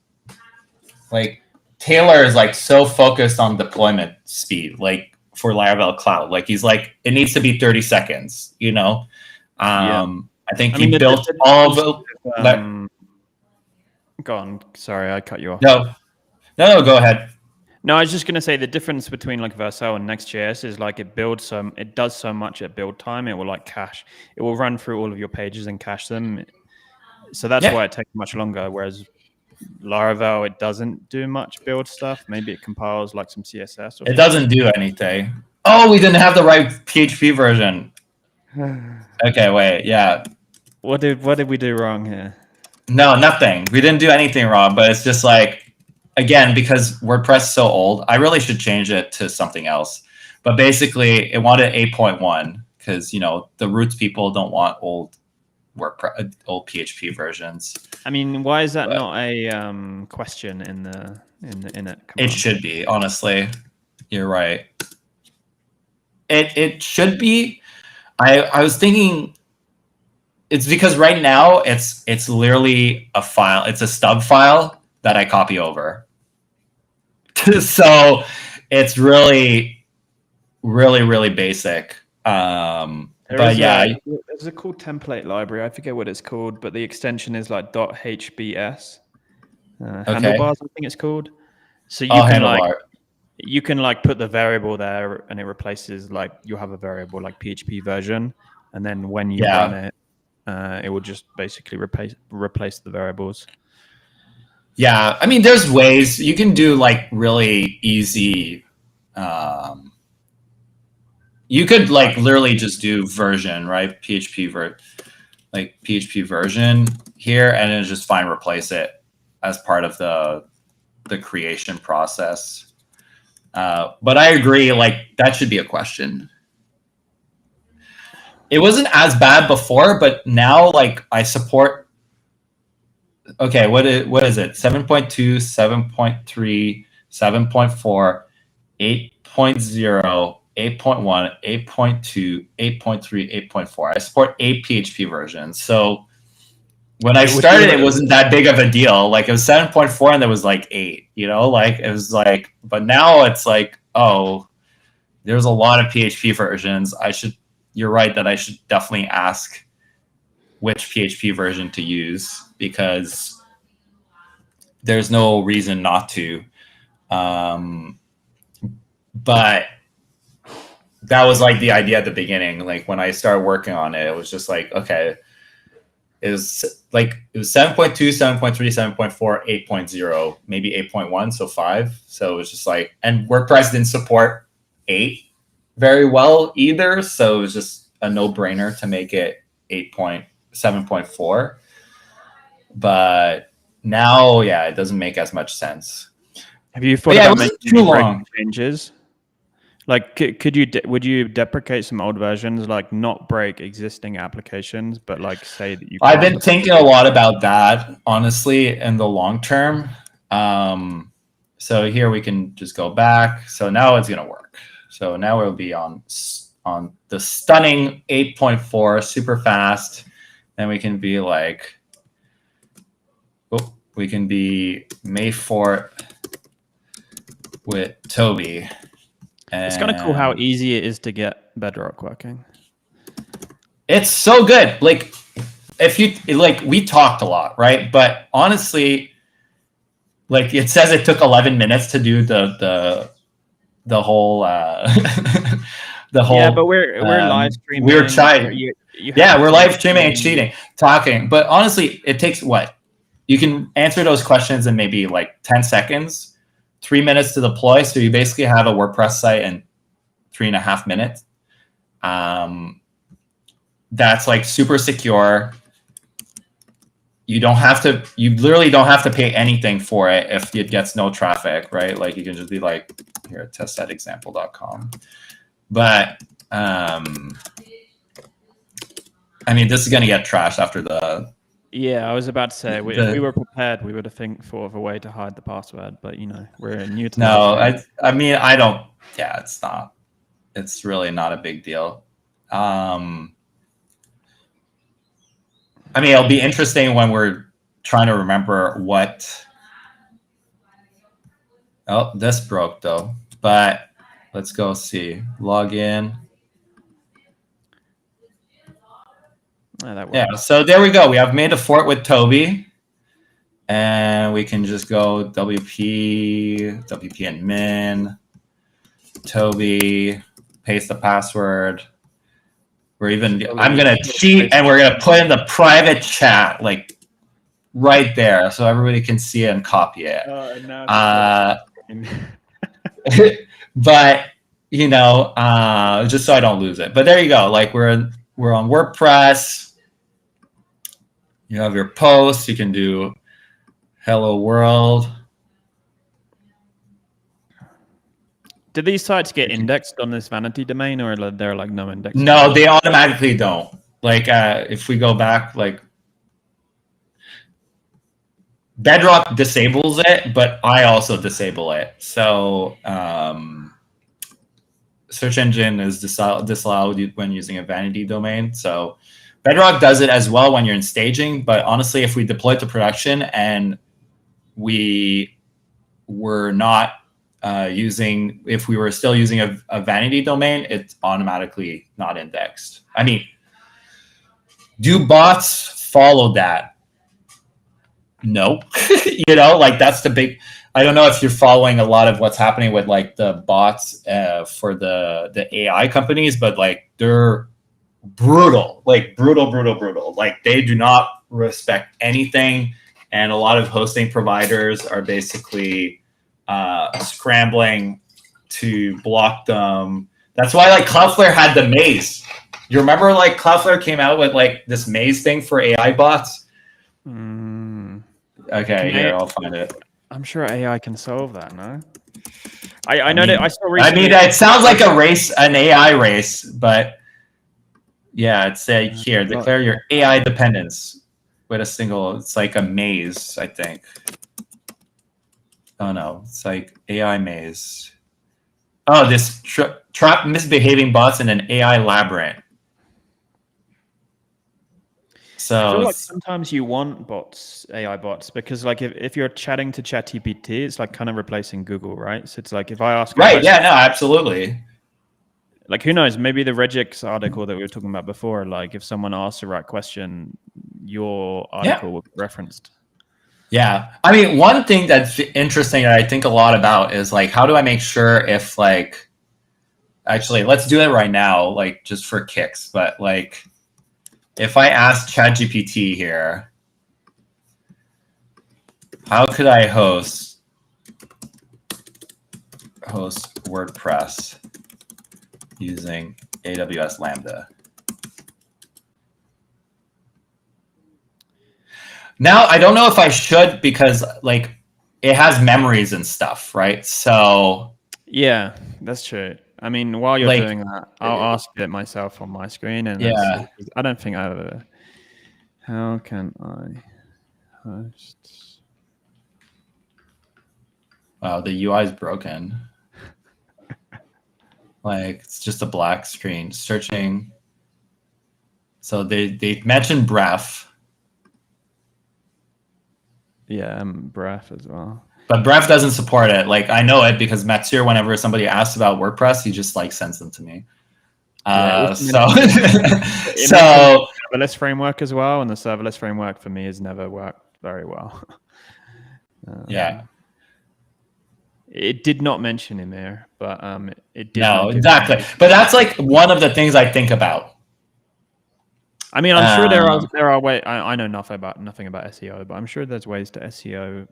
like Taylor is like so focused on deployment speed, like for Laravel Cloud. Like, he's like, it needs to be 30 seconds, you know? I think he built all of the... Go on. Sorry, I cut you off. No, go ahead. No, I was just going to say the difference between like Vercel and Next.js is like it does so much at build time. It will like cache. It will run through all of your pages and cache them. So that's why it takes much longer. Whereas Laravel, it doesn't do much build stuff. Maybe it compiles like some CSS. It doesn't do anything. Oh, we didn't have the right PHP version. Okay, wait. Yeah. What did we do wrong here? No, nothing. We didn't do anything wrong, but it's just like, again, because WordPress is so old, I really should change it to something else. But basically, it wanted 8.1 because, you know, the roots people don't want old PHP versions. I mean, why is that not a question in the in it command. It should be, honestly. You're right. It should be. I was thinking it's because right now it's literally a file. It's a stub file that I copy over. So it's really, really, really basic. But yeah, there's a cool template library. I forget what it's called, but the extension is like .hbs. Handlebars, I think it's called. So you can put the variable there, and it replaces you have a variable like PHP version, and then when you run it, it will just basically replace the variables. Yeah, I mean, there's ways you can do really easy. You could literally just do version, right? PHP version here, and then just replace it as part of the creation process. But I agree, that should be a question. It wasn't as bad before, but now I support. Okay, what is it? 7.2, 7.3, 7.4, 8.0, 8.1, 8.2, 8.3, 8.4. I support 8 PHP versions. So when I started, it wasn't that big of a deal. It was 7.4 and there was 8, it was but now it's oh, there's a lot of PHP versions. You're right that I should definitely ask which PHP version to use, because there's no reason not to. But that was the idea at the beginning. When I started working on it, it was just okay, it was 7.2, 7.3, 7.4, 8.0, maybe 8.1, so 5. So it was just and WordPress didn't support 8 very well either. So it was just a no-brainer to make it 7.4. But now, yeah, it doesn't make as much sense. Have you thought about making too long changes? Would you deprecate some old versions, not break existing applications, but say that you? I've been thinking a lot about that, honestly, in the long term. So here we can just go back. So now it's gonna work. So now we'll be on the stunning 8.4, super fast. Then we can be we can be May 4th with Toby. And it's kind of cool how easy it is to get Bedrock working. It's so good. If you we talked a lot, right? But honestly, it says it took 11 minutes to do the whole the whole. Yeah, but we're live streaming. We're trying. We're live streaming and cheating, talking. But honestly, it takes what? You can answer those questions in maybe 10 seconds, 3 minutes to deploy. So you basically have a WordPress site in 3.5 minutes. That's super secure. You literally don't have to pay anything for it if it gets no traffic, right? You can just be here, test@example.com. But I mean, this is going to get trashed after the. Yeah, I was about to say, if we were prepared, we would have thought of a way to hide the password. But we're new to. No, I mean, I don't. Yeah, it's not. It's really not a big deal. I mean, it'll be interesting when we're trying to remember what. Oh, this broke though. But let's go see. Log in. Yeah, so there we go. We have made a fort with Toby. And we can just go WP admin, Toby, paste the password. I'm going to cheat and we're going to put in the private chat, right there, so everybody can see it and copy it. But, just so I don't lose it. But there you go. We're on WordPress. You have your posts. You can do hello world. Do these sites get indexed on this vanity domain, or are there no index? No, they automatically don't. If we go back, Bedrock disables it, but I also disable it. So search engine is disallowed when using a vanity domain. So Bedrock does it as well when you're in staging. But honestly, if we deploy to production and we were not if we were still using a vanity domain, it's automatically not indexed. I mean, do bots follow that? No. Like that's the big. I don't know if you're following a lot of what's happening with like the bots for the AI companies, but like they're brutal, like brutal. Like they do not respect anything, and a lot of hosting providers are basically scrambling to block them. That's why like Cloudflare had the maze. You remember like Cloudflare came out with like this maze thing for AI bots? Okay, here, I'll find it. I'm sure AI can solve that, no? I know that I saw recently. I mean, it sounds like a race, an AI race, but yeah, it's here, declare your AI dependence with a single, it's like a maze, I think. Oh no, it's like AI maze. Oh, this trap misbehaving bots in an AI labyrinth. So I feel like sometimes you want bots, AI bots, because like if you're chatting to ChatGPT, it's like kind of replacing Google, right? So it's like if I ask, right, yeah, no, absolutely. Like who knows? Maybe the regex article that we were talking about before, like if someone asks the right question, your article will be referenced. Yeah, I mean, one thing that's interesting that I think a lot about is like, how do I make sure if like, actually, let's do it right now, like just for kicks, but like. If I ask ChatGPT here, how could I host WordPress using AWS Lambda? Now, I don't know if I should because like it has memories and stuff, right? So yeah, that's true. I mean, while you're doing that, I'll ask it myself on my screen, and I don't think I've ever. How can I host? Wow, the UI is broken. Like it's just a black screen. Searching. So they mentioned Bref. Yeah, Bref as well. But Bref doesn't support it. Like I know it because Matsur, whenever somebody asks about WordPress, he just like sends them to me. So serverless framework as well, and the serverless framework for me has never worked very well. Yeah, it did not mention Ymir, but it did. No, exactly. But that's like one of the things I think about. I mean, I'm sure there are ways. I know nothing about SEO, but I'm sure there's ways to SEO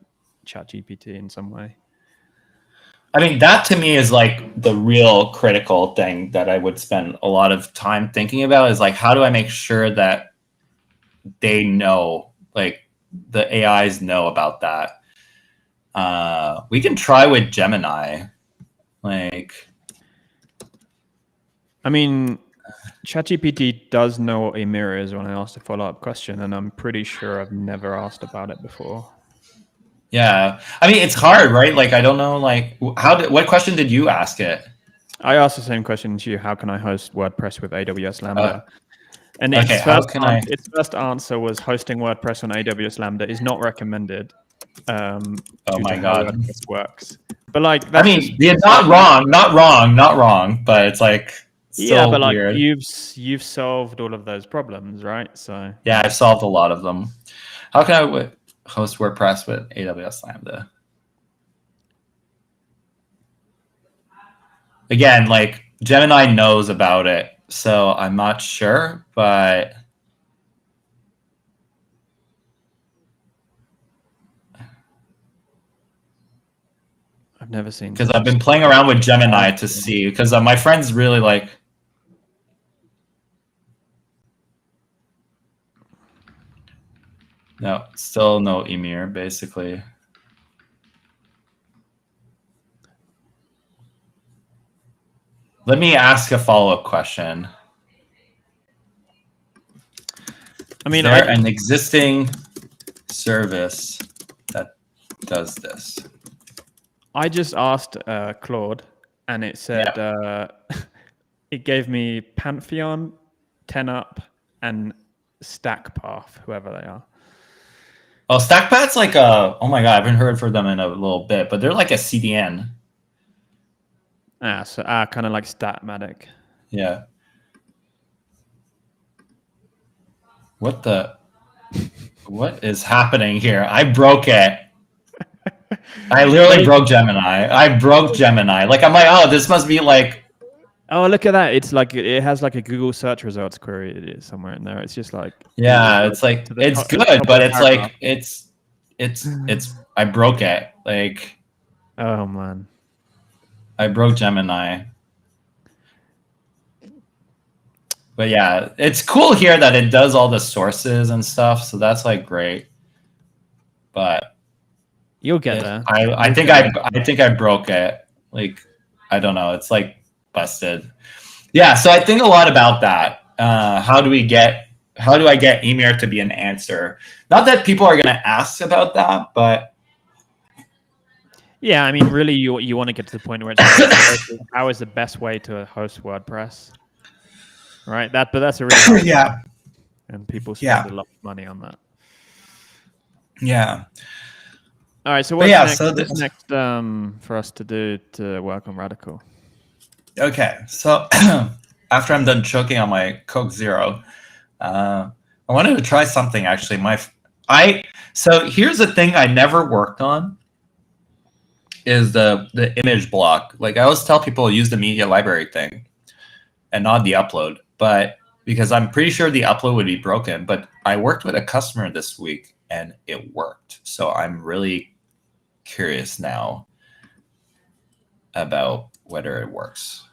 ChatGPT in some way. I mean, that to me is like the real critical thing that I would spend a lot of time thinking about is like, how do I make sure that they know, like the AIs know about that? We can try with Gemini. Like, I mean, ChatGPT does know what Ymir is when I asked a follow-up question, and I'm pretty sure I've never asked about it before. Yeah, I mean, it's hard, right? Like, I don't know, like, what question did you ask it? I asked the same question to you. How can I host WordPress with AWS Lambda? And its first answer was hosting WordPress on AWS Lambda is not recommended. Oh my God. WordPress works. But like, I mean, yeah, not wrong, but it's like, still but like weird. you've solved all of those problems, right? So yeah, I've solved a lot of them. How can I host WordPress with AWS Lambda? Again, like Gemini knows about it, so I'm not sure, but I've never seen, because I've been playing around with Gemini to see, because my friends really like. No, still no Ymir, basically. Let me ask a follow-up question. I mean, is there an existing service that does this. I just asked Claude, and it said it gave me Pantheon, 10up, and StackPath, whoever they are. Oh, StackPath's like a, oh my god, I haven't heard from them in a little bit, but they're like a CDN. So kind of like Statmatic. Yeah. What is happening here? I broke it. I literally broke Gemini. Like, I'm like, oh, this must be like. Oh, look at that! It's like it has like a Google search results query. It is somewhere in there. It's just like it's like it's good, but it's like it's. I broke it. Like. Oh man. I broke Gemini. But yeah, it's cool here that it does all the sources and stuff, so that's like great. But you'll get there. I think I broke it. Like, I don't know. It's like busted. Yeah, so I think a lot about that. How do I get Ymir to be an answer? Not that people are gonna ask about that, but yeah, I mean, really, you want to get to the point where it's like, how is the best way to host WordPress, right? But that's a really yeah, and people spend a lot of money on that. Yeah. All right. So what's next for us to do to work on Radical? Okay. So after I'm done choking on my Coke Zero, I wanted to try something actually. So here's the thing I never worked on is the image block. Like, I always tell people use the media library thing and not the upload, but because I'm pretty sure the upload would be broken. But I worked with a customer this week and it worked. So I'm really curious now about whether it works.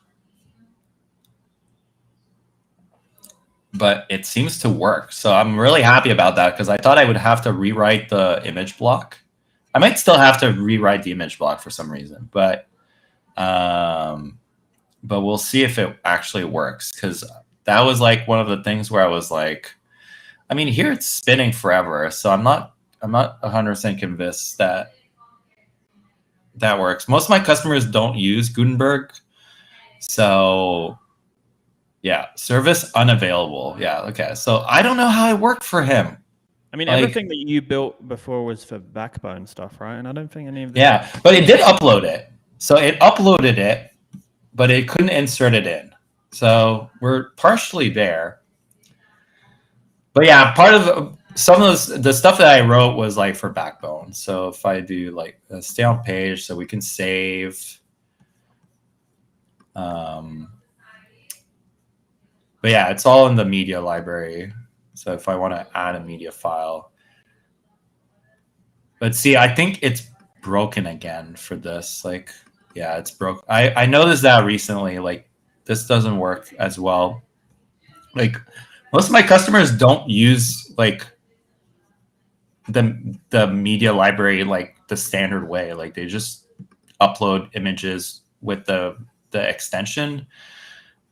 But it seems to work. So I'm really happy about that because I thought I would have to rewrite the image block. I might still have to rewrite the image block for some reason, but we'll see if it actually works, because that was like one of the things where I was like, I mean, here it's spinning forever, so I'm not 100% convinced that works. Most of my customers don't use Gutenberg, so yeah, service unavailable. Yeah, okay. So I don't know how it worked for him. I mean, everything that you built before was for Backbone stuff, right? And I don't think any of that. Yeah, but it did upload it. So it uploaded it, but it couldn't insert it in. So we're partially there. But yeah, part of some of the stuff that I wrote was like for Backbone. So if I do like stay on page, so we can save. But yeah, it's all in the media library. So if I want to add a media file. But see, I think it's broken again for this. Like, yeah, it's broke. I noticed that recently. Like, this doesn't work as well. Like, most of my customers don't use like the media library like the standard way. Like, they just upload images with the extension.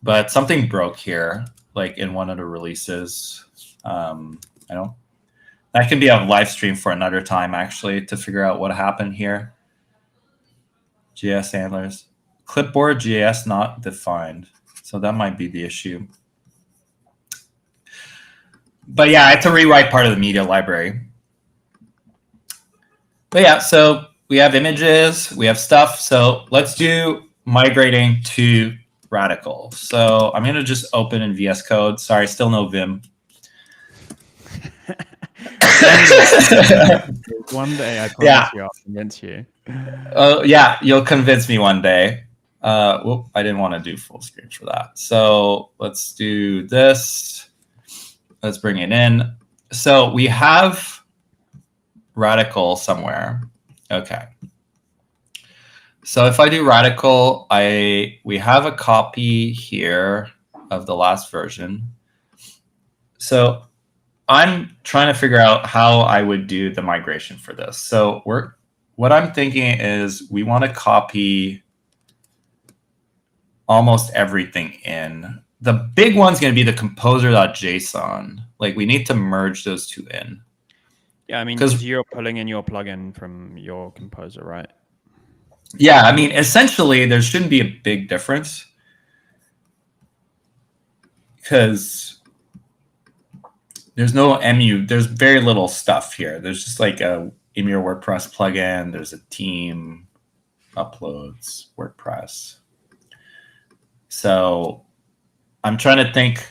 But something broke here, like in one of the releases. That can be a live stream for another time, actually, to figure out what happened here. JS handlers. Clipboard JS not defined. So that might be the issue. But yeah, I had to rewrite part of the media library. But yeah, so we have images, we have stuff. So let's do migrating to Radical. So I'm going to just open in VS Code. Sorry, still no Vim. One day, I promise you, I'll convince you. Oh, yeah, you'll convince me one day. Whoop, I didn't want to do full screen for that. So let's do this. Let's bring it in. So we have Radical somewhere. Okay. So if I do Radical, we have a copy here of the last version. So I'm trying to figure out how I would do the migration for this. So what I'm thinking is we want to copy almost everything in. The big one's going to be the composer.json. Like, we need to merge those two in. Yeah, I mean, because you're pulling in your plugin from your composer, right? Yeah, I mean, essentially, there shouldn't be a big difference because there's no MU. There's very little stuff here. There's just like a Ymir WordPress plugin. There's a team, uploads, WordPress. So I'm trying to think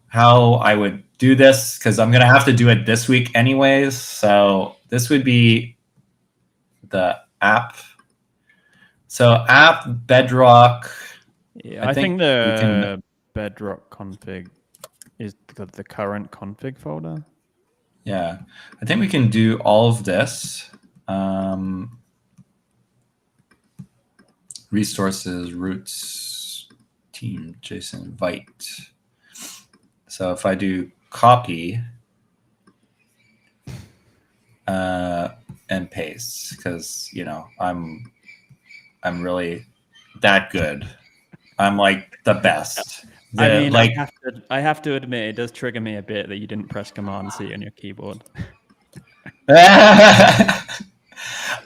how I would do this because I'm going to have to do it this week anyways. So this would be the app. So app Bedrock. Yeah, I think the Bedrock config is the current config folder. Yeah, I think we can do all of this. Resources, roots, team, JSON, invite. So if I do copy and paste, because I'm really that good. I'm like the best. I mean, like, I have to admit, it does trigger me a bit that you didn't press Command C on your keyboard.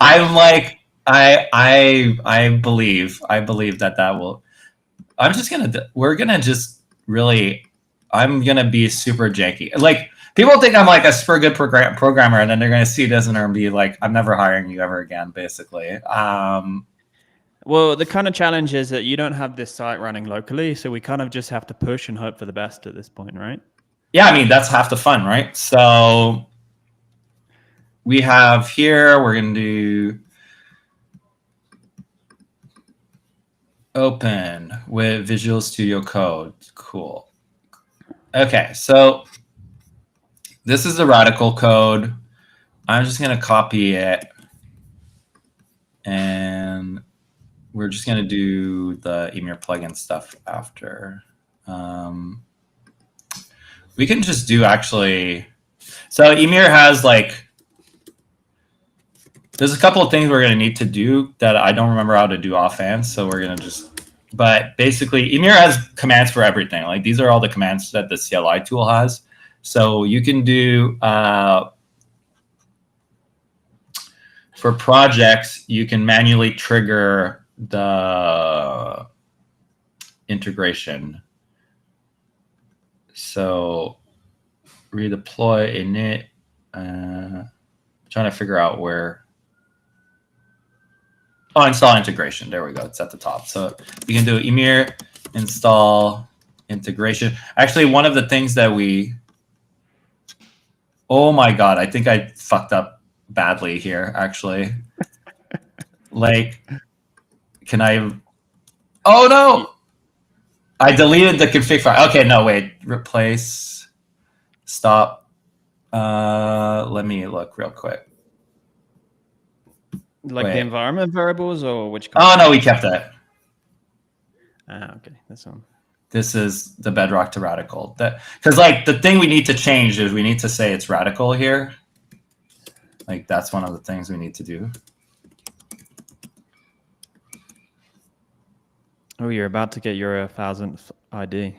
I'm like, I believe that will. We're gonna just really. I'm gonna be super janky. Like people think I'm like a super good programmer, and then they're gonna see this and be like, I'm never hiring you ever again, basically. Well, the kind of challenge is that you don't have this site running locally, so we kind of just have to push and hope for the best at this point, right? Yeah, I mean, that's half the fun, right? So we have here, we're going to do open with Visual Studio Code. Cool. Okay, so this is the radical code. I'm just going to copy it. And we're just going to do the Ymir plugin stuff after. We can just do actually. So Ymir has like, there's a couple of things we're going to need to do that I don't remember how to do offhand. So we're going to just, but basically Ymir has commands for everything. Like these are all the commands that the CLI tool has. So you can do, for projects, you can manually trigger the integration. So redeploy init, trying to figure out where. Oh, install integration. There we go. It's at the top. So you can do Ymir install integration. Actually, one of the things that oh my God, I think I fucked up badly here, actually. Like, can I? Oh no! I deleted the config file. Okay, no, wait. Replace. Stop. Let me look real quick. Like the environment variables or which? Oh no, we kept that. Okay, that's on. This is the Bedrock to radical. Because like the thing we need to change is we need to say it's radical here. Like that's one of the things we need to do. Oh, you're about to get your 1000th ID.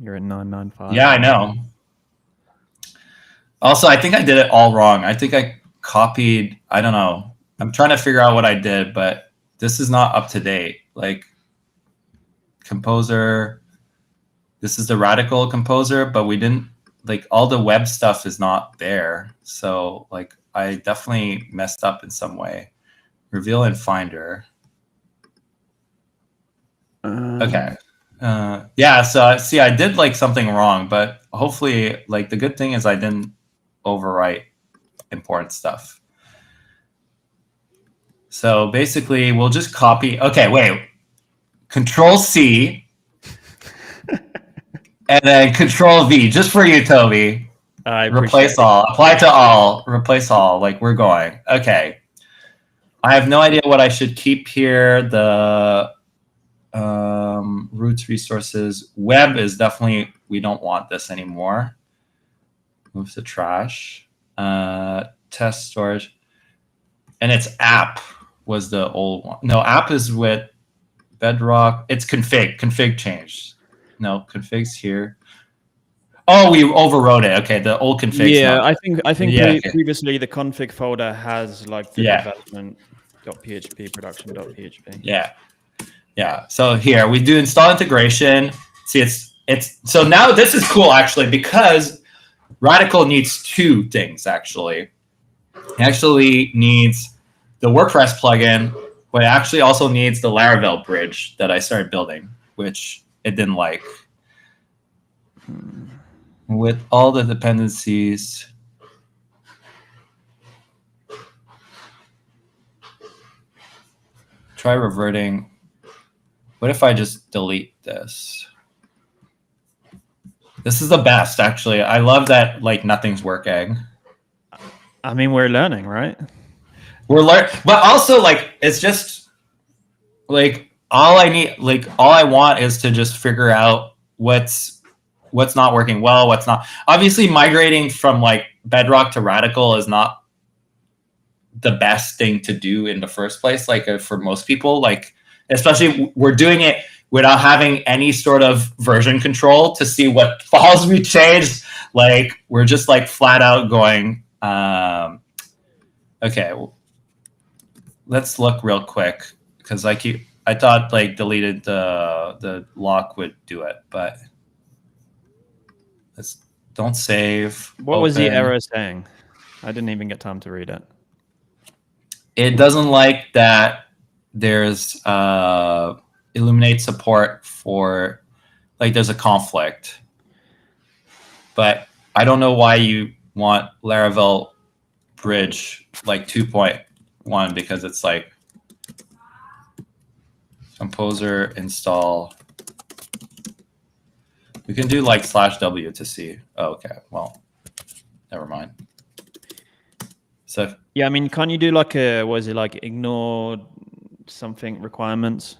You're at 995. Yeah, I know. Also, I think I did it all wrong. I think I copied, I don't know. I'm trying to figure out what I did, but this is not up to date. Like composer, this is the radical composer, but we didn't, like all the web stuff is not there. So like I definitely messed up in some way. Reveal in Finder. Okay. Yeah, so see, I did like something wrong, but hopefully like the good thing is I didn't overwrite important stuff. So basically we'll just copy. Okay, wait. Control C and then Control V just for you, Toby. Replace all, apply to all, replace all. Like we're going. Okay. I have no idea what I should keep here. The roots resources web is definitely, we don't want this anymore. Move to trash. Test storage. And it's app was the old one. No, app is with Bedrock. It's config. Config changed. No, config's here. Oh, we overwrote it. Okay, the old config's Yeah, not. I think Yeah. Okay. previously the config folder has like the Yeah. development.php, production.php. Yeah. Yeah. So here we do install integration. See, it's so now this is cool actually because Radical needs two things actually. It actually needs the WordPress plugin, but it actually also needs the Laravel bridge that I started building, which it didn't like. With all the dependencies. Try reverting. What if I just delete this? This is the best, actually. I love that like nothing's working. I mean, we're learning, right? We're learning, but also like it's just like all I want is to just figure out what's not working well, what's not. Obviously, migrating from like Bedrock to Radical is not the best thing to do in the first place. Like for most people, like especially we're doing it without having any sort of version control to see what files we changed. Like we're just like flat out going. Okay, let's look real quick because I thought like deleted the lock would do it, but let's don't save. What was the error saying? I didn't even get time to read it. It doesn't like that there's Illuminate support for like there's a conflict, but I don't know why you want Laravel bridge like 2.1 because it's like composer install. We can do like /w to see. Oh, okay, well, never mind. So yeah, I mean, can't you do like ignore something requirements?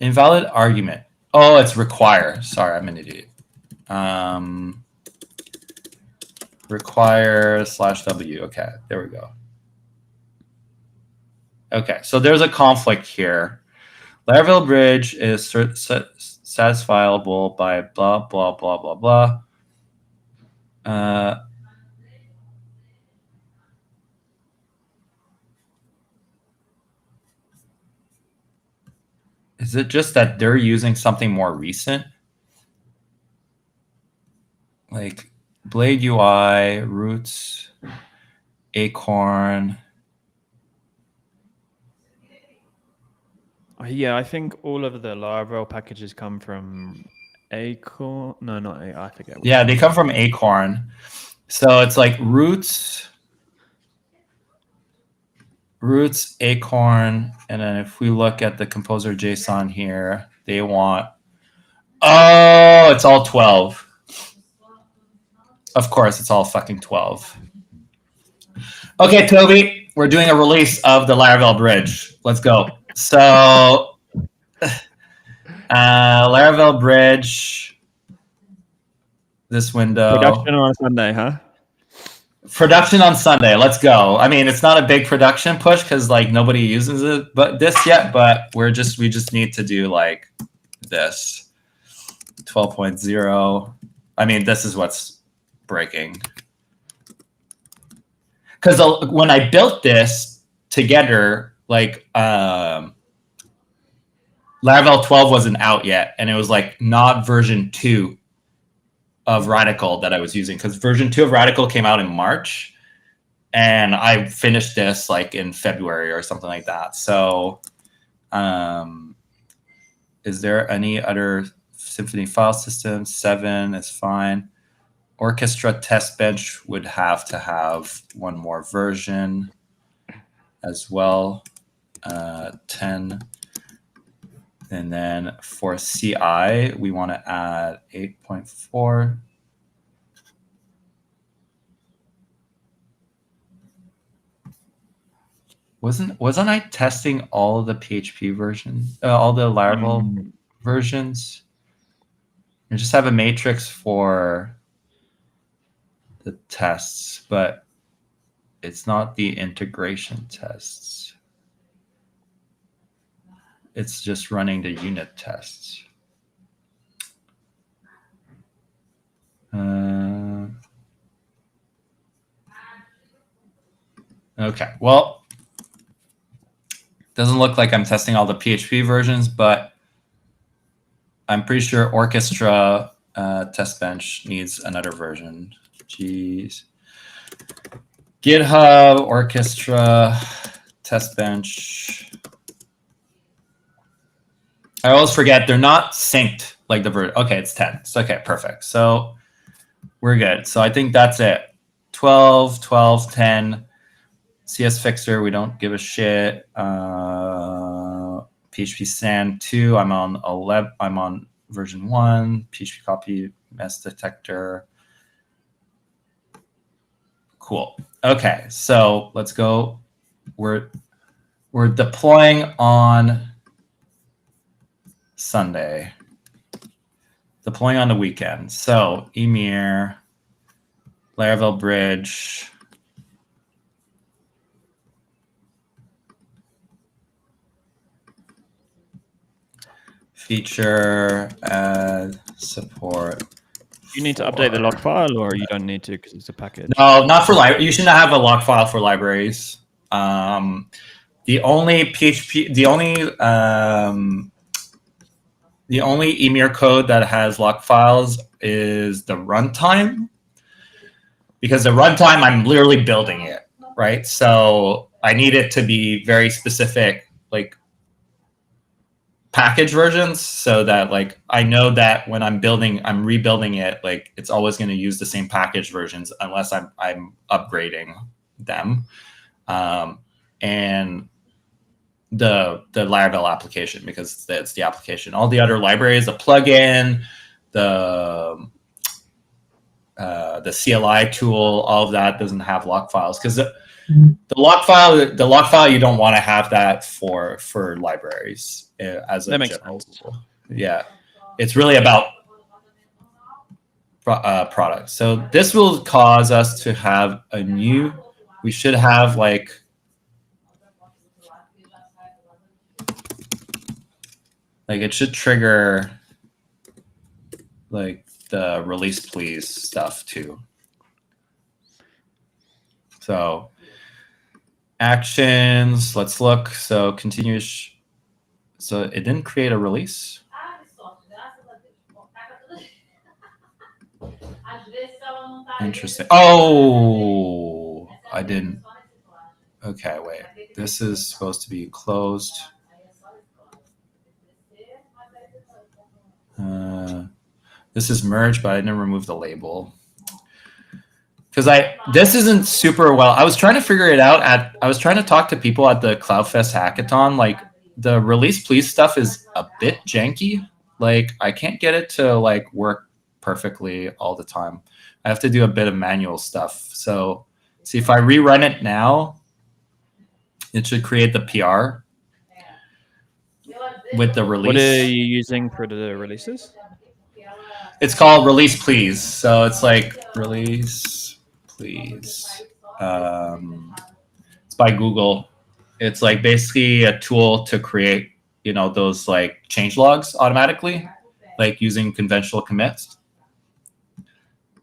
Invalid argument. Oh, it's require. Sorry, I'm an idiot. Require /w. Okay, there we go. Okay, so there's a conflict here. Laravel bridge is satisfiable by blah, blah, blah, blah, blah. Is it just that they're using something more recent? Like Blade UI, Roots, Acorn. Yeah, I think all of the Laravel packages come from Acorn. No, not A. I forget. Yeah, they come from Acorn. So it's like Roots, Acorn, and then if we look at the composer JSON here, they want. Oh, it's all 12. Of course, it's all fucking 12. Okay, Toby, we're doing a release of the Laravel bridge. Let's go. So, Laravel bridge, this window. Production on Sunday, huh? Production on Sunday. Let's go. I mean, it's not a big production push because like nobody uses it, but this yet. But we just need to do like this 12.0. I mean, this is what's breaking. Because when I built this together, like Laravel 12 wasn't out yet, and it was like not version 2 of Radical that I was using, because version 2 of Radical came out in March, and I finished this like in February or something like that. So, is there any other Symfony file system? 7 is fine. Orchestra test bench would have to have one more version as well, 10. And then for CI, we want to add 8.4. Wasn't I testing all the PHP versions, all the Laravel versions? I just have a matrix for the tests, but it's not the integration tests. It's just running the unit tests. Okay. Well, doesn't look like I'm testing all the PHP versions, but I'm pretty sure Orchestra test bench needs another version. Jeez. GitHub Orchestra test bench. I always forget they're not synced like the version. Okay, it's 10. So, okay, perfect. So we're good. So I think that's it. 12, 12, 10. CS Fixer, we don't give a shit. PHP Sand 2, I'm on 11. I'm on version 1. PHP Copy Mess Detector. Cool. Okay, so let's go. We're deploying on Sunday. Deploying on the weekend. So Ymir, Laravel Bridge. Feature, add, support. You need to update the log file, or you don't need to because it's a package? No, not for library. You shouldn't have a log file for libraries. The only PHP, the only Ymir code that has log files is the runtime, because the runtime, I'm literally building it, right? So I need it to be very specific, like package versions, so that like I know that when I'm rebuilding it, like it's always going to use the same package versions unless I'm upgrading them. And the Laravel application, because that's the application. All the other libraries, the plugin, the CLI tool, all of that doesn't have log files, because the log file, you don't want to have that for libraries as a general rule. Yeah, it's really about products. So this will cause us to have a new. We should have like it should trigger like the release please stuff too. So actions, let's look. So continuous. So it didn't create a release. Interesting. Oh, I didn't. Okay, wait. This is supposed to be closed. This is merged, but I didn't remove the label. Because this isn't super well. I was trying to figure it out I was trying to talk to people at the CloudFest hackathon. Like the release please stuff is a bit janky. Like I can't get it to like work perfectly all the time. I have to do a bit of manual stuff. So see, if I rerun it now, it should create the PR with the release. What are you using for the releases? It's called release please. So it's like release please. It's by Google. It's like basically a tool to create, those like change logs automatically, like using conventional commits.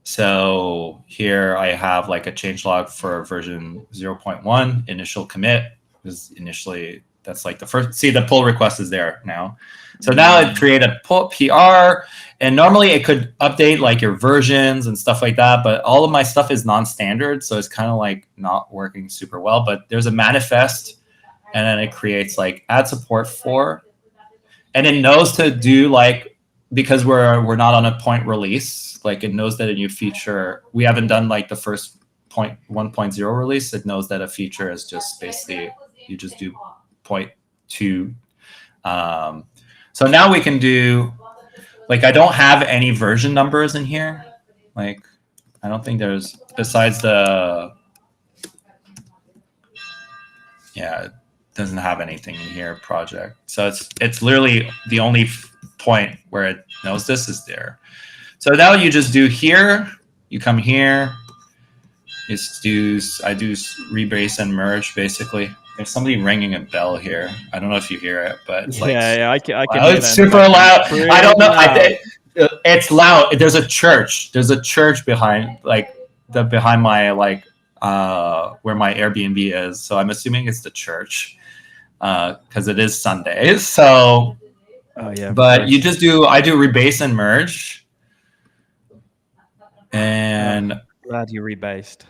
So here I have like a change log for version 0.1 initial commit. Because initially that's like the first. See, the pull request is there now. So now it created a pull PR, and normally it could update like your versions and stuff like that. But all of my stuff is non-standard, so it's kind of like not working super well. But there's a manifest, and then it creates like add support for, and it knows to do like, because we're not on a point release, like it knows that a new feature, we haven't done like the first 1.0 release. It knows that a feature is just basically you just do 0.2. So now we can do, like, I don't have any version numbers in here. Like, I don't think there's, besides the, yeah, it doesn't have anything in here, project. So it's literally the only point where it knows this is there. So now you just do here, you come here, I do rebase and merge basically. There's somebody ringing a bell here. I don't know if you hear it, but it's like, I can wow, hear it's them. super loud. I don't know. Loud. It's loud. There's a church. There's a church behind, like behind my like where my Airbnb is. So I'm assuming it's the church because it is Sunday. So, but I do rebase and merge. And glad you rebased.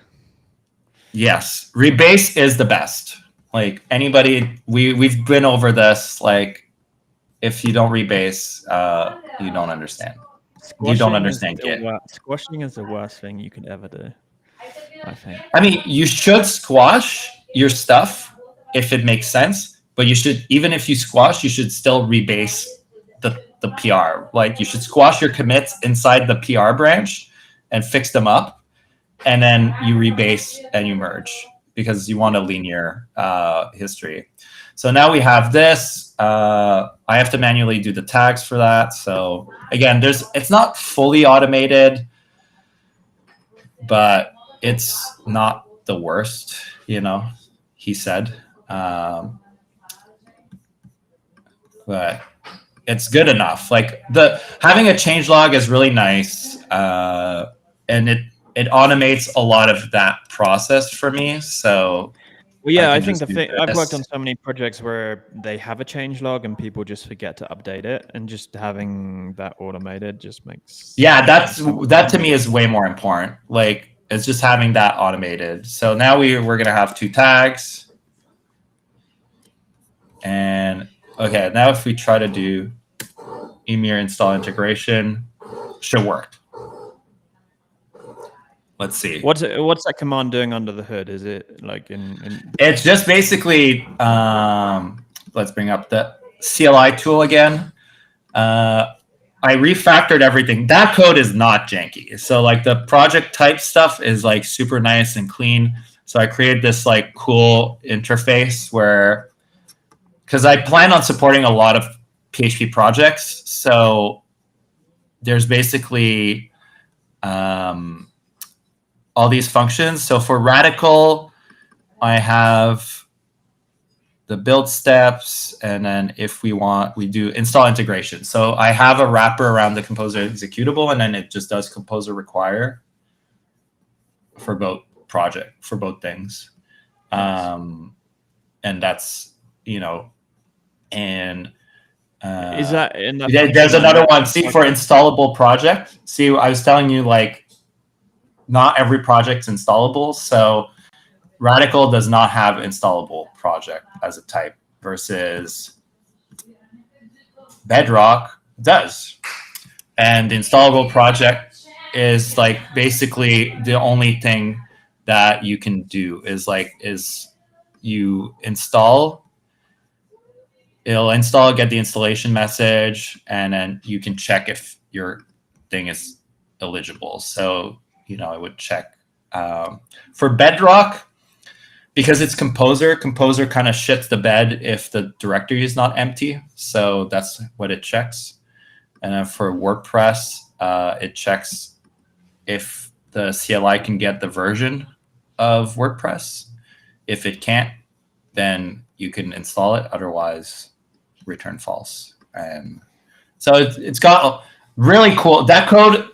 Yes, rebase is the best. Like anybody, we've been over this. Like, if you don't rebase, you don't understand. You don't understand Git. Squashing is the worst thing you could ever do, I think. I mean, you should squash your stuff if it makes sense, but you should, even if you squash, you should still rebase the PR. Like, you should squash your commits inside the PR branch and fix them up, and then you rebase and you merge because you want a linear history. So now we have this. I have to manually do the tags for that. So again, it's not fully automated, but it's not the worst, he said. But it's good enough. Like having a changelog is really nice. And it automates a lot of that process for me. So I think I've worked on so many projects where they have a changelog and people just forget to update it, and just having that automated just makes that to me is way more important. Like, it's just having that automated. So now we're gonna have 2 tags. And okay, now if we try to do Ymir install integration, should work. Let's see. What's that command doing under the hood? Is it like It's just basically, let's bring up the CLI tool again. I refactored everything. That code is not janky. So like the project type stuff is like super nice and clean. So I created this like cool interface where, because I plan on supporting a lot of PHP projects. So there's basically all these functions. So for Radical, I have the build steps, and then if we want, we do install integration. So I have a wrapper around the Composer executable, and then it just does Composer require for both things. And that's, and is that in that there's another one. See, for installable project. See, I was telling you, like, not every project's installable. So Radical does not have installable project as a type, versus Bedrock does. And the installable project is like basically the only thing that you can do is you install. It'll install, get the installation message, and then you can check if your thing is eligible. So I would check. For Bedrock, because it's Composer kind of shits the bed if the directory is not empty. So that's what it checks. And then for WordPress, it checks if the CLI can get the version of WordPress. If it can't, then you can install it. Otherwise, return false. And so it's got really cool. That code,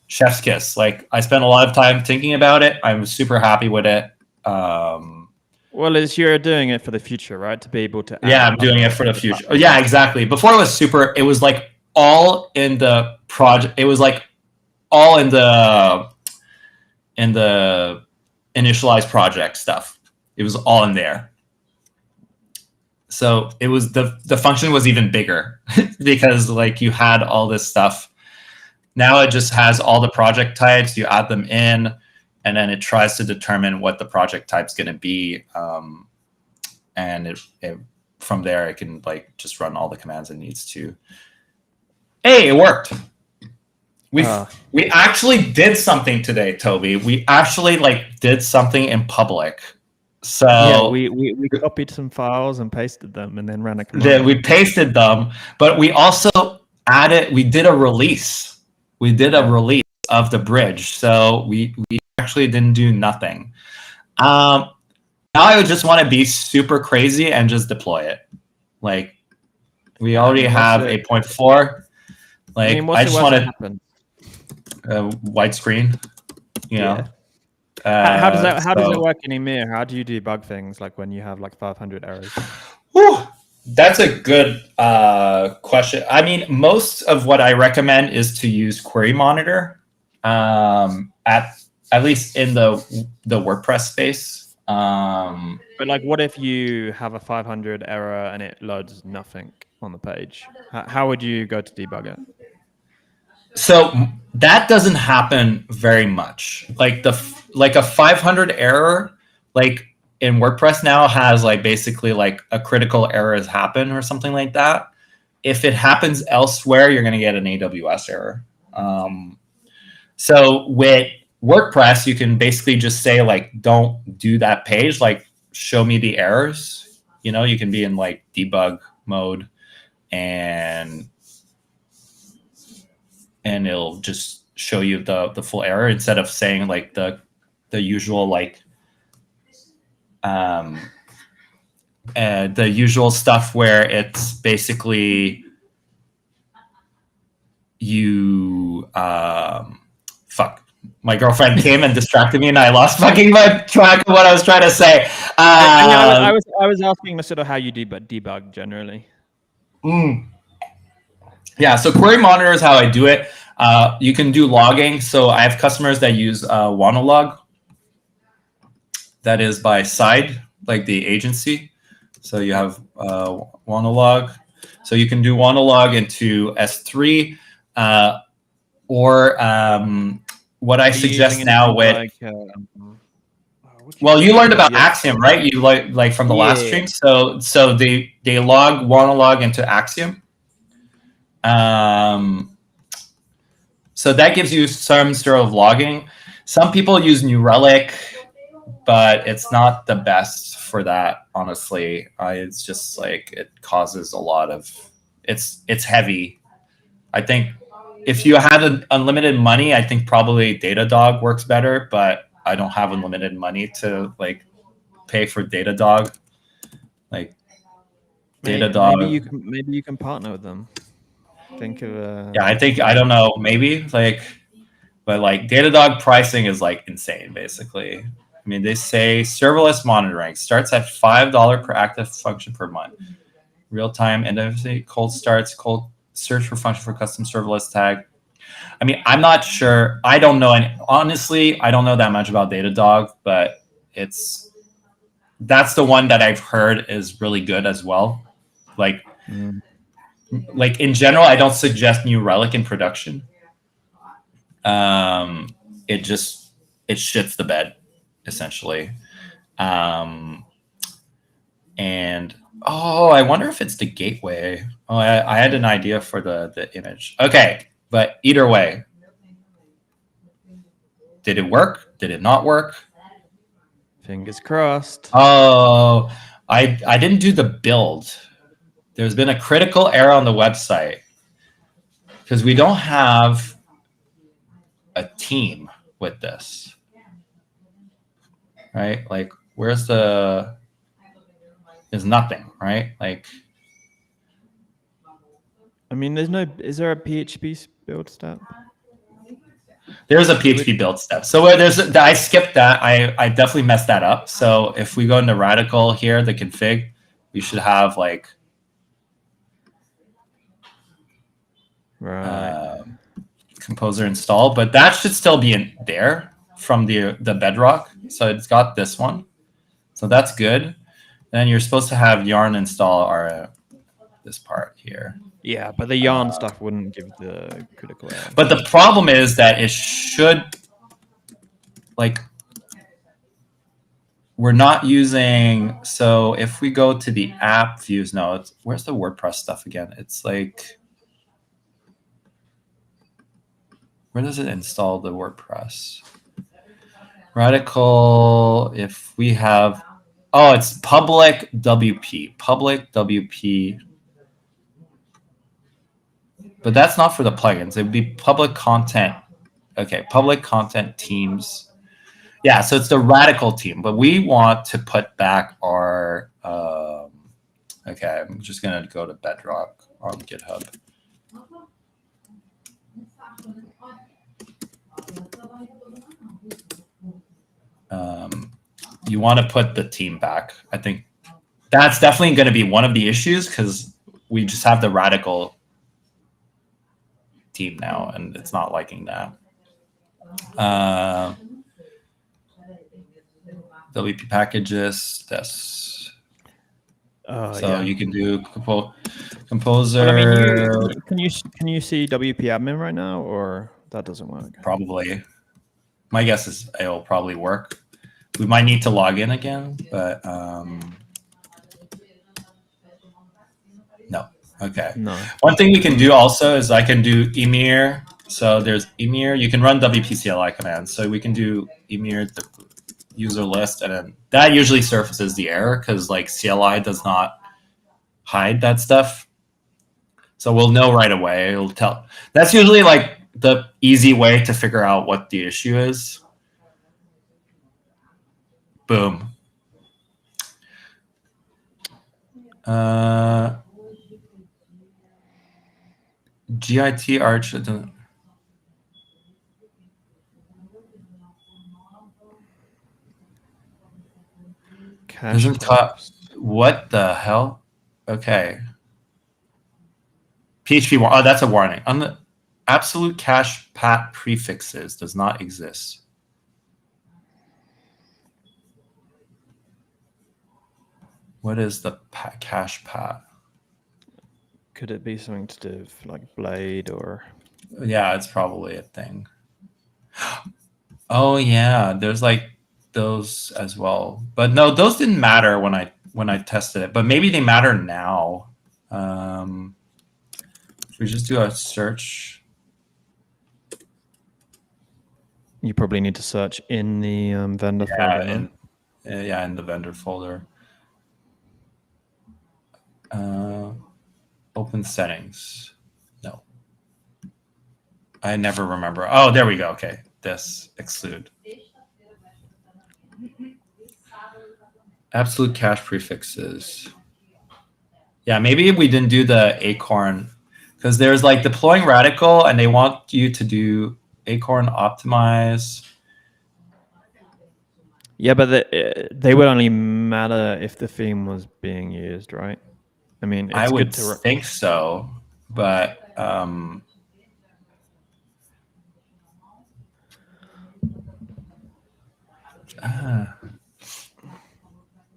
chef's kiss. Like, I spent a lot of time thinking about it. I'm super happy with it. Well, you're doing it for the future, right? To be able to. Yeah, I'm doing it for the future. Oh, yeah, exactly. Before it was like all in the project. It was like all in the initialized project stuff. It was all in there. So it was the function was even bigger because like you had all this stuff. Now it just has all the project types. You add them in, and then it tries to determine what the project type's going to be. And from there, it can like just run all the commands it needs to. Hey, it worked. We actually did something today, Toby. We actually like did something in public. So yeah, we copied some files and pasted them, and then ran a command. We pasted them, but we also we did a release. We did a release of the bridge. So we actually didn't do nothing. Now I would just want to be super crazy and just deploy it. Like, we already have 8.4. Like, I just want to white screen, you know. How does that So, work in Ymir? How do you debug things like when you have like 500 errors? whew, that's a good question. I mean, most of what I recommend is to use Query Monitor, at least in the WordPress space. But like, what if you have a 500 error and it loads nothing on the page? How would you go to debug it? So that doesn't happen very much. Like a 500 error, like in WordPress now has like basically like a critical error has happened or something like that. If it happens elsewhere, you're going to get an AWS error. So with WordPress, you can basically just say like, don't do that page. Like, show me the errors. You know, you can be in like debug mode, and it'll just show you the full error instead of saying like the usual like the usual stuff where it's basically you fuck. My girlfriend came and distracted me, and I lost fucking my track of what I was trying to say. I was asking sort of how you debug generally. Yeah, so Query Monitor is how I do it. You can do logging. So I have customers that use Wanalog. That is by Side, like the agency. So you have Wanalog. So you can do Wanalog into S3, or what I suggest now with. Like, Well, you learned about Axiom, right? You like from the last stream. So they log Wanalog into Axiom. So that gives you some sort of logging. Some people use New Relic, but it's not the best for that, honestly. It's just like it causes a lot of it's heavy. I think if you had unlimited money, I think probably Datadog works better, but I don't have unlimited money to like pay for Datadog. Like Datadog. Maybe you can partner with them. Think of yeah, I don't know, maybe like, but like Datadog pricing is like insane, basically. I mean, they say serverless monitoring starts at $5 per active function per month. Real time indexing, cold starts, cold search for function for custom serverless tag. I mean, I'm not sure. I don't know. And honestly, I don't know that much about Datadog, but that's the one that I've heard is really good as well. Like in general, I don't suggest New Relic in production. It shits the bed, essentially. And I wonder if it's the gateway. Oh, I had an idea for the image. Okay, but either way, did it work? Did it not work? Fingers crossed. Oh, I didn't do the build. There's been a critical error on the website because we don't have a team with this, right? Like, there's nothing, right? Like, I mean, is there a PHP build step? There's a PHP build step. So I skipped that. I definitely messed that up. So if we go into radical here, the config, we should have like composer install, but that should still be in there from the bedrock. So it's got this one. So that's good. Then you're supposed to have yarn install this part here. Yeah, but the yarn stuff wouldn't give the critical error. But the problem is that it should, like, we're not using. So if we go to the app views, no, where's the WordPress stuff again? It's like, where does it install the WordPress? Radical, if we have, it's public WP. But that's not for the plugins. It would be public content. Okay, public content teams. Yeah, so it's the radical team, but we want to put back our. Okay, I'm just gonna go to Bedrock on GitHub. you want to put the team back. I think that's definitely going to be one of the issues because we just have the radical team now, and it's not liking that. WP packages. This. So you can do composer. Well, I mean, can you see WP admin right now, or that doesn't work? Probably. My guess is it'll probably work. We might need to log in again, but no. Okay. No. One thing we can do also is I can do Ymir. So there's Ymir. You can run WP-CLI commands. So we can do Ymir the user list, and then that usually surfaces the error because like CLI does not hide that stuff. So we'll know right away. It'll tell. That's usually like the easy way to figure out what the issue is. Boom. GIT arch. Doesn't what the hell? Okay. PHP. Oh, that's a warning. On the absolute cache pat prefixes does not exist. What is the cache pat? Could it be something to do with like Blade or? Yeah, it's probably a thing. Oh yeah, there's like those as well, but no, those didn't matter when I tested it. But maybe they matter now. If we just do a search, you probably need to search in the vendor folder. In the vendor folder. Open settings. No. I never remember. Oh, there we go. Okay. This exclude. Absolute cache prefixes. Yeah, maybe we didn't do the acorn because there's like deploying radical and they want you to do acorn optimize. Yeah, but they would only matter if the theme was being used, right? I mean, I would think so, but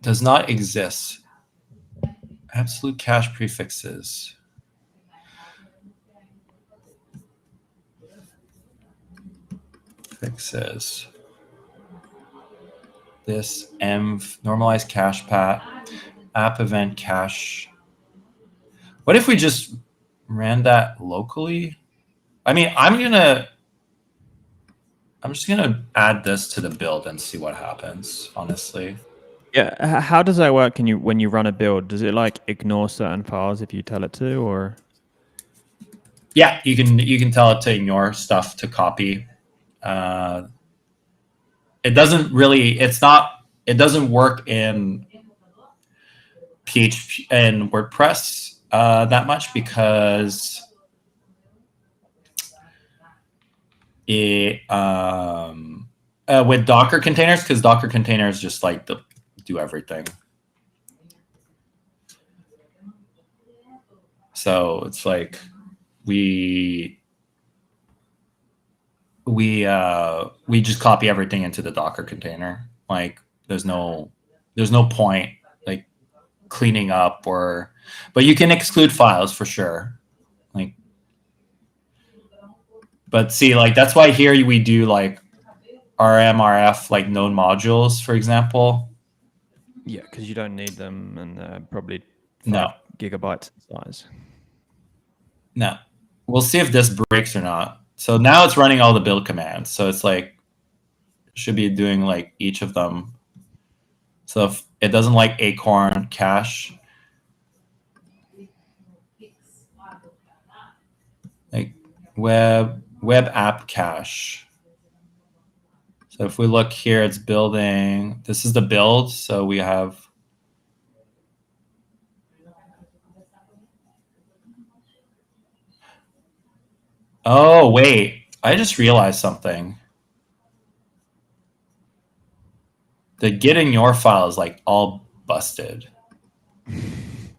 does not exist. Absolute cache prefixes. Fixes. This env normalized cache pat app event cache. What if we just ran that locally? I mean, I'm just gonna add this to the build and see what happens, honestly. Yeah, how does that work? When you run a build, does it like ignore certain files if you tell it to, or? Yeah, you can tell it to ignore stuff to copy. It doesn't really. It doesn't work in PHP and WordPress that much because it with Docker containers, because Docker containers just like do everything. So it's like we just copy everything into the Docker container. Like there's no point like cleaning up but you can exclude files for sure. Like, but see, like that's why here we do like RF like node modules, for example. Yeah, because you don't need them, and probably 5 No gigabytes in size. No, we'll see if this breaks or not. So now it's running all the build commands. So it's like should be doing like each of them. So if it doesn't like acorn cache, like web app cache. So if we look here, it's building. This is the build. So we have. Oh, wait. I just realized something. the git in your file is like all busted.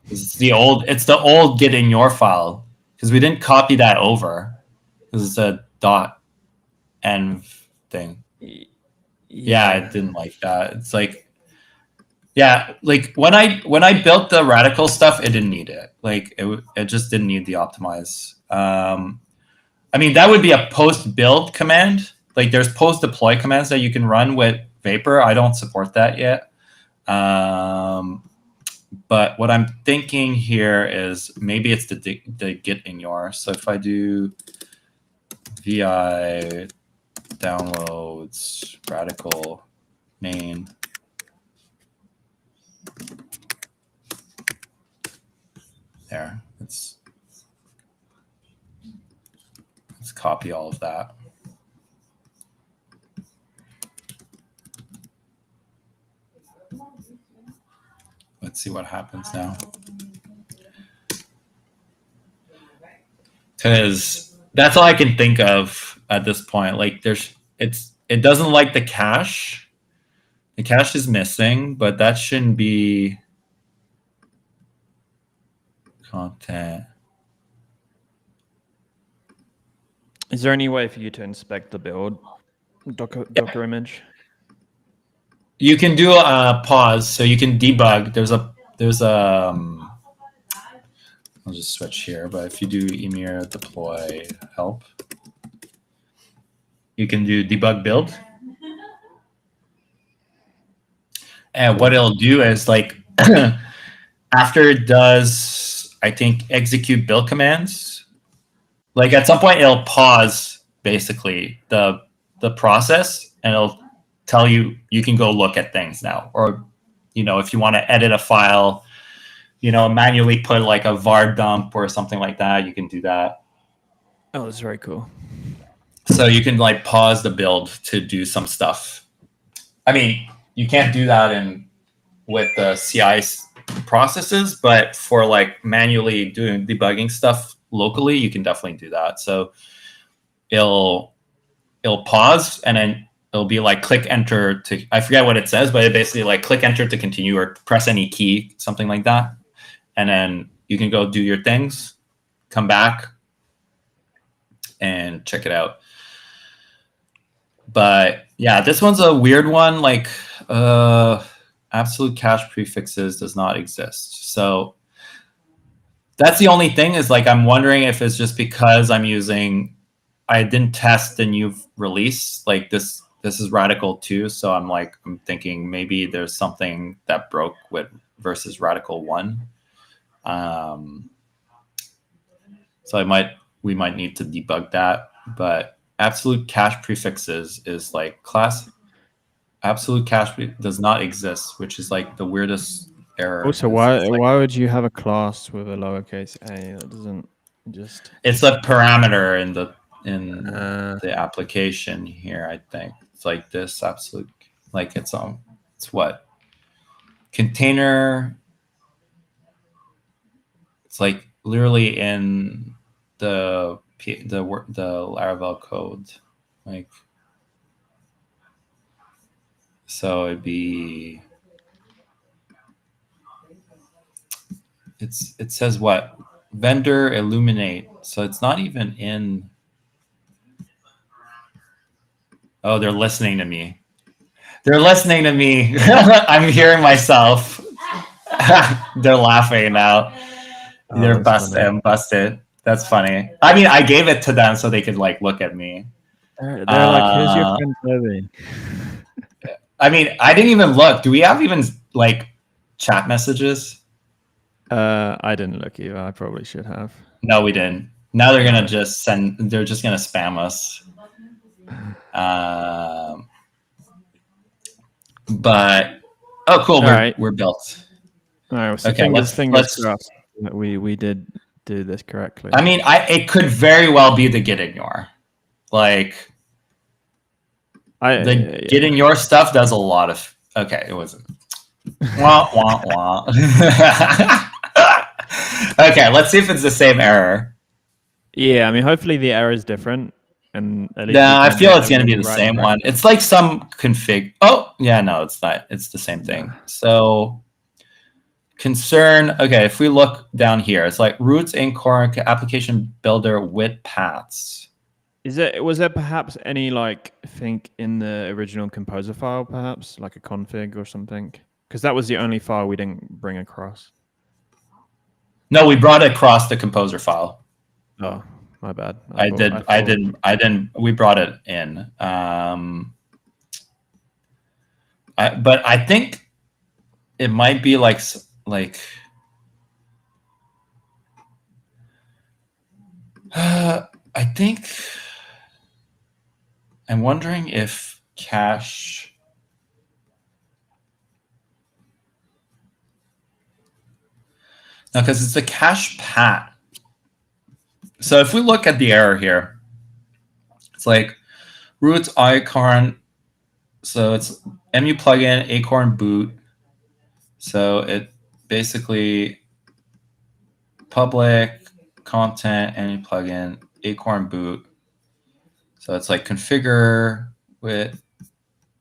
It's the old git in your file because we didn't copy that over. This is a .env thing. Yeah, I didn't like that. It's like, yeah, like when I built the radical stuff, it didn't need it. Like it just didn't need the optimize. I mean, that would be a post build command. Like there's post deploy commands that you can run with Vapor. I don't support that yet. But what I'm thinking here is maybe it's the git in your. So if I do vi downloads radical main, there, let's copy all of that. Let's see what happens now. Because that's all I can think of at this point. Like it doesn't like the cache. The cache is missing, but that shouldn't be content. Is there any way for you to inspect the build Docker image? You can do a pause, so you can debug. There's a I'll just switch here, but if you do Ymir deploy help, you can do debug build. And what it'll do is like after it does, I think, execute build commands, like at some point it'll pause basically the process and it'll tell you can go look at things now. Or, if you want to edit a file, manually put like a var dump or something like that, you can do that. Oh, that's very cool. So you can like pause the build to do some stuff. I mean, you can't do that with the CI processes, but for like manually doing debugging stuff locally, you can definitely do that. So it'll pause and then it'll be like click enter to, I forget what it says, but it basically like click enter to continue or press any key, something like that. And then you can go do your things, come back and check it out. But yeah, this one's a weird one. Like absolute cache prefixes does not exist. So that's the only thing is like, I'm wondering if it's just because I didn't test the new release. Like this is Radical 2. So I'm thinking maybe there's something that broke with versus Radical 1. So we might need to debug that, but absolute cache prefixes is like class absolute cache does not exist, which is like the weirdest error. Also, why would you have a class with a lowercase a? That doesn't just. It's a parameter in the application here. I think it's like this absolute, like it's what container. It's like literally in the Laravel code, like. So it'd be, it says what? Vendor illuminate. So it's not even in. Oh, they're listening to me. They're listening to me. I'm hearing myself. They're laughing now. They're busted. I'm busted. That's funny. I mean, I gave it to them so they could like look at me. They're like, here's your friend Toby. I mean, I didn't even look. Do we have even like chat messages? I didn't look either. I probably should have. No, we didn't. Now they're gonna just send. They're just gonna spam us. But cool. We're built. All right. So okay. Let's crossed that we did do this correctly. I mean, it could very well be the git ignore, like. Getting your stuff does a lot of. Okay, it wasn't. Wah, wah, wah. Okay, let's see if it's the same error. Yeah, I mean, hopefully the error is different. and at least we Yeah, I can feel get it's going to be everything the right same track. one. It's like some config. Oh, yeah, no, it's not. It's the same thing. Yeah. So concern. Okay, if we look down here, it's like roots, acorn, application builder with paths. Was there perhaps any like thing in the original composer file, perhaps like a config or something? Because that was the only file we didn't bring across. No, we brought it across the composer file. Oh, my bad. I didn't. We brought it in. But I think it might be like I think I'm wondering if cache. No, because it's a cache pat. So if we look at the error here, it's like roots acorn. So it's mu plugin acorn boot. So it basically public content mu plugin acorn boot. So it's like configure with.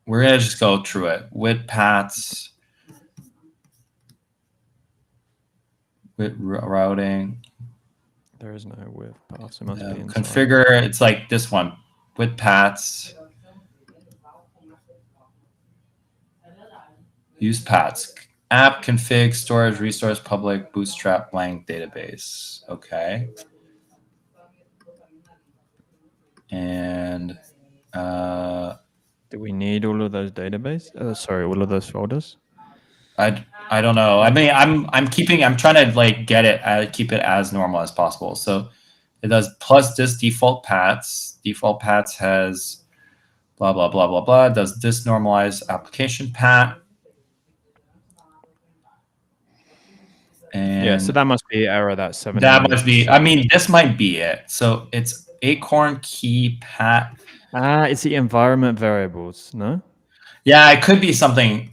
We're gonna just go through it with paths. With routing. There is no with paths. It must be inside. Configure. It's like this one with paths. Use paths. App config storage resource public bootstrap blank database. Okay. And do we need all of those database? Sorry, all of those folders. I don't know. I mean, I'm trying to like get it, keep it as normal as possible. So it does plus this default paths. Default paths has blah blah blah blah blah. It does this normalize application path. And yeah, so that must be error that 7. That must be. I mean, this might be it. So it's acorn key path. It's the environment variables. No. Yeah, it could be something.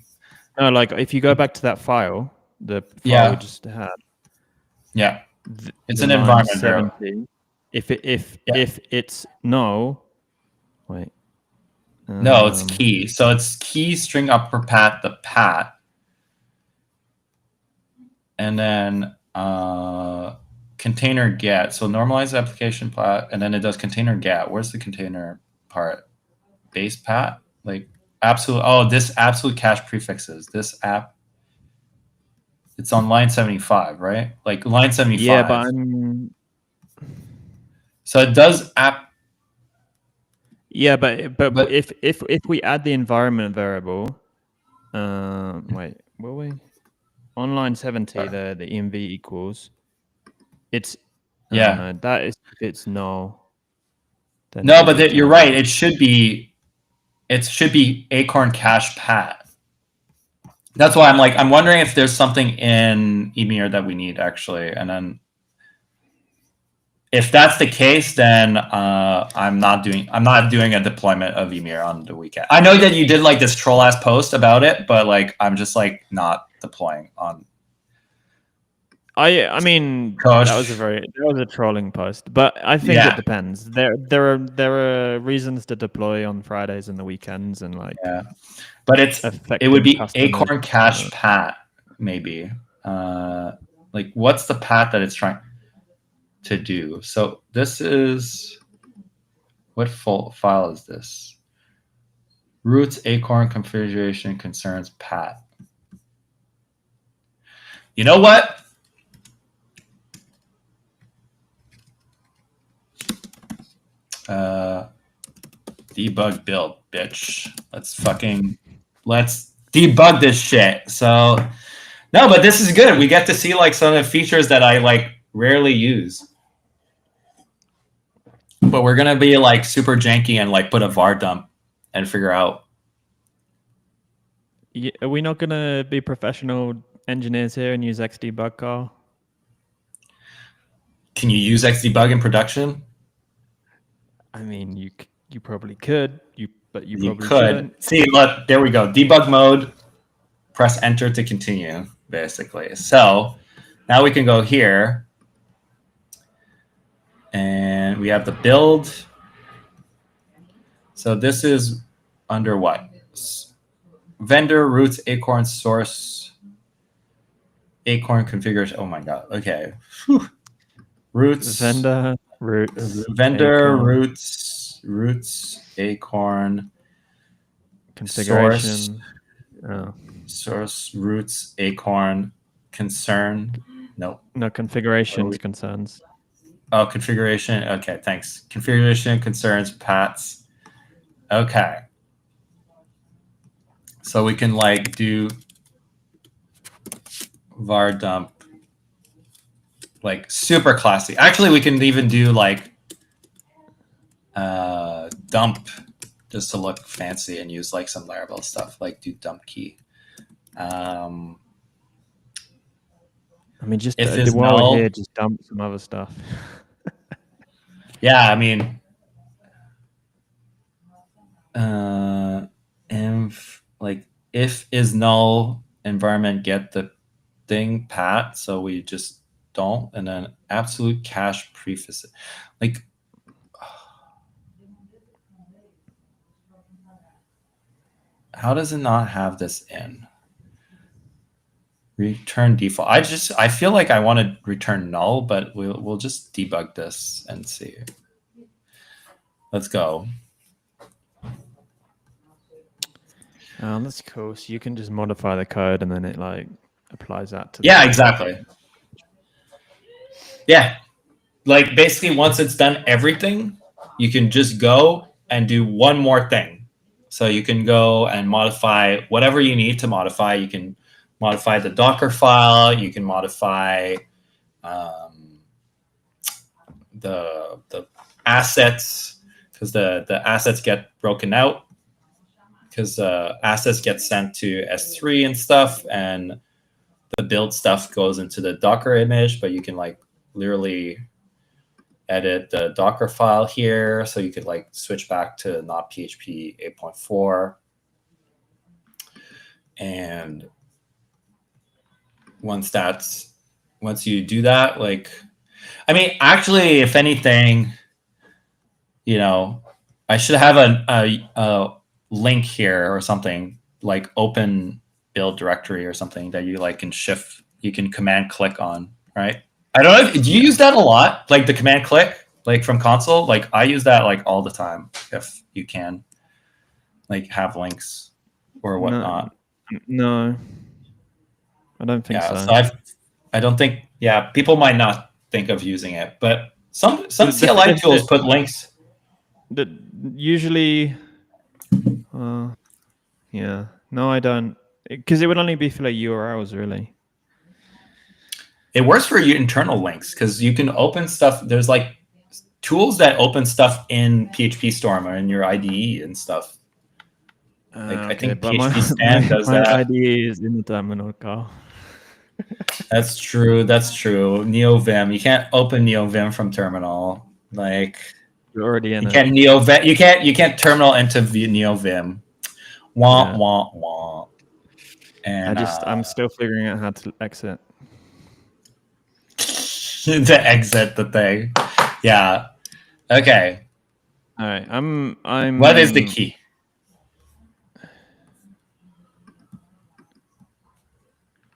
No, like if you go back to that file, the file we just had. Yeah, it's an environment variable. If it's no, wait. No, it's key. So it's key string upper path the path, and then container get. So normalize application path, and then it does container get. Where's the container part? Base path, like absolute. Oh, this absolute cache prefixes. This app. It's on line 75, right? Like line 75. Yeah, but so it does app. Yeah, but if we add the environment variable, wait, will we? On line 70, the env equals. It's that is if it's no. No, but you're right. It should be acorn cache path. That's why I'm wondering if there's something in Ymir that we need actually, and then if that's the case, then I'm not doing a deployment of Ymir on the weekend. I know that you did like this troll ass post about it, but like I'm just like not deploying on. I mean that was a trolling post, but I think it depends. There are reasons to deploy on Fridays and the weekends and like but it would be acorn cache path maybe. Like what's the path that it's trying to do? So this is what file is this? Roots acorn configuration concerns path. You know what? Debug build, bitch. Let's debug this shit. So no, but this is good. We get to see like some of the features that I like rarely use. But we're gonna be like super janky and like put a var dump and figure out. Yeah, are we not gonna be professional engineers here and use Xdebug, Carl? Can you use Xdebug in production? I mean, you probably could. But you probably could. Shouldn't. See, look, there we go. Debug mode. Press enter to continue, basically. So now we can go here, and we have the build. So this is under what? Vendor, roots, acorn, source, acorn configuration. Oh my god. Okay. Whew. Roots. Vendor, roots, Vendor, acorn, roots, acorn, configuration. Source, roots, acorn, concern. Nope. No, configurations, concerns. Oh, configuration. Okay, thanks. Configuration, concerns, pats. Okay. So we can like do var dump, like super classy. Actually, we can even do like dump just to look fancy and use like some Laravel stuff, like do dump key. I mean, just if while null, we're here, just dump some other stuff. yeah, I mean, inf like if is null environment get the thing pat, so we just don't, and then absolute cache preface. Like, how does it not have this in? Return default. I feel like I want to return null, but we'll just debug this and see. Let's go. That's cool. So you can just modify the code and then it like applies that to. Yeah, exactly. Yeah, like basically once it's done everything, you can just go and do one more thing. So you can go and modify whatever you need to modify. You can modify the Docker file. You can modify the assets, because the assets get broken out, because the assets get sent to S3 and stuff, and the build stuff goes into the Docker image. But you can like literally edit the Docker file here, so you could like switch back to not PHP 8.4. And once you do that, like, I mean, actually, if anything, I should have a link here or something, like open build directory or something that you like you can command click on, right? I don't know. Do you use that a lot? Like the command click, like from console? Like I use that like all the time. If you can, like have links or whatnot. No, I don't think so. So I don't think. Yeah, people might not think of using it, but some CLI tools put links. Usually, yeah. No, I don't, because it would only be for like URLs, really. It works for your internal links because you can open stuff. There's like tools that open stuff in PHP Storm or in your IDE and stuff. Like I think PHP Stand does that. My IDE is in the terminal, Carl. That's true. NeoVim. You can't open NeoVim from terminal. Like you're already in. You can't NeoVim. You can't terminal into NeoVim. Wah. And I'm still figuring out how to exit. To exit the thing. Yeah. Okay. All right. I'm. What is the key?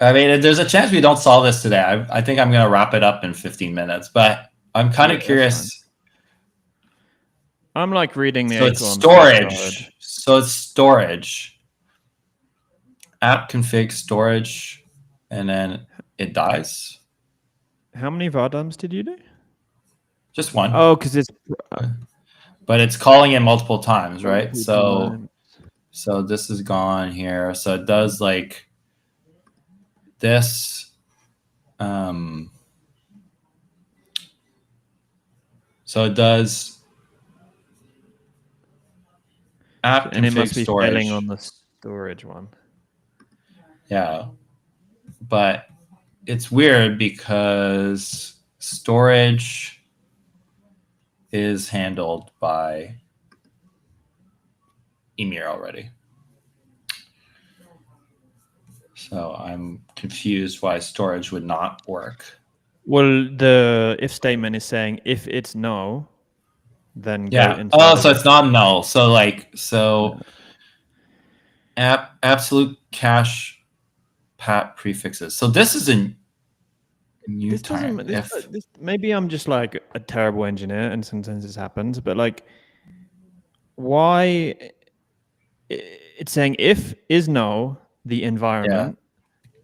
I mean, there's a chance we don't solve this today. I think I'm going to wrap it up in 15 minutes, but I'm kind of curious. I'm like reading the. So it's storage. App config storage, and then it dies. How many vardums did you do? Just one. Oh, because it's. But it's calling it multiple times, right? So this is gone here. So it does like this. So it does app config and it must be storage. failing on the storage one. Yeah, but it's weird because storage is handled by Ymir already. So I'm confused why storage would not work. Well, the if statement is saying if it's no, then go Yeah. inside Oh, of so it. it's not null. So absolute cache pat prefixes. So this is a new This time. doesn't. If This maybe I'm just like a terrible engineer, and sometimes this happens. But like, why? It's saying if is null the yeah. environment,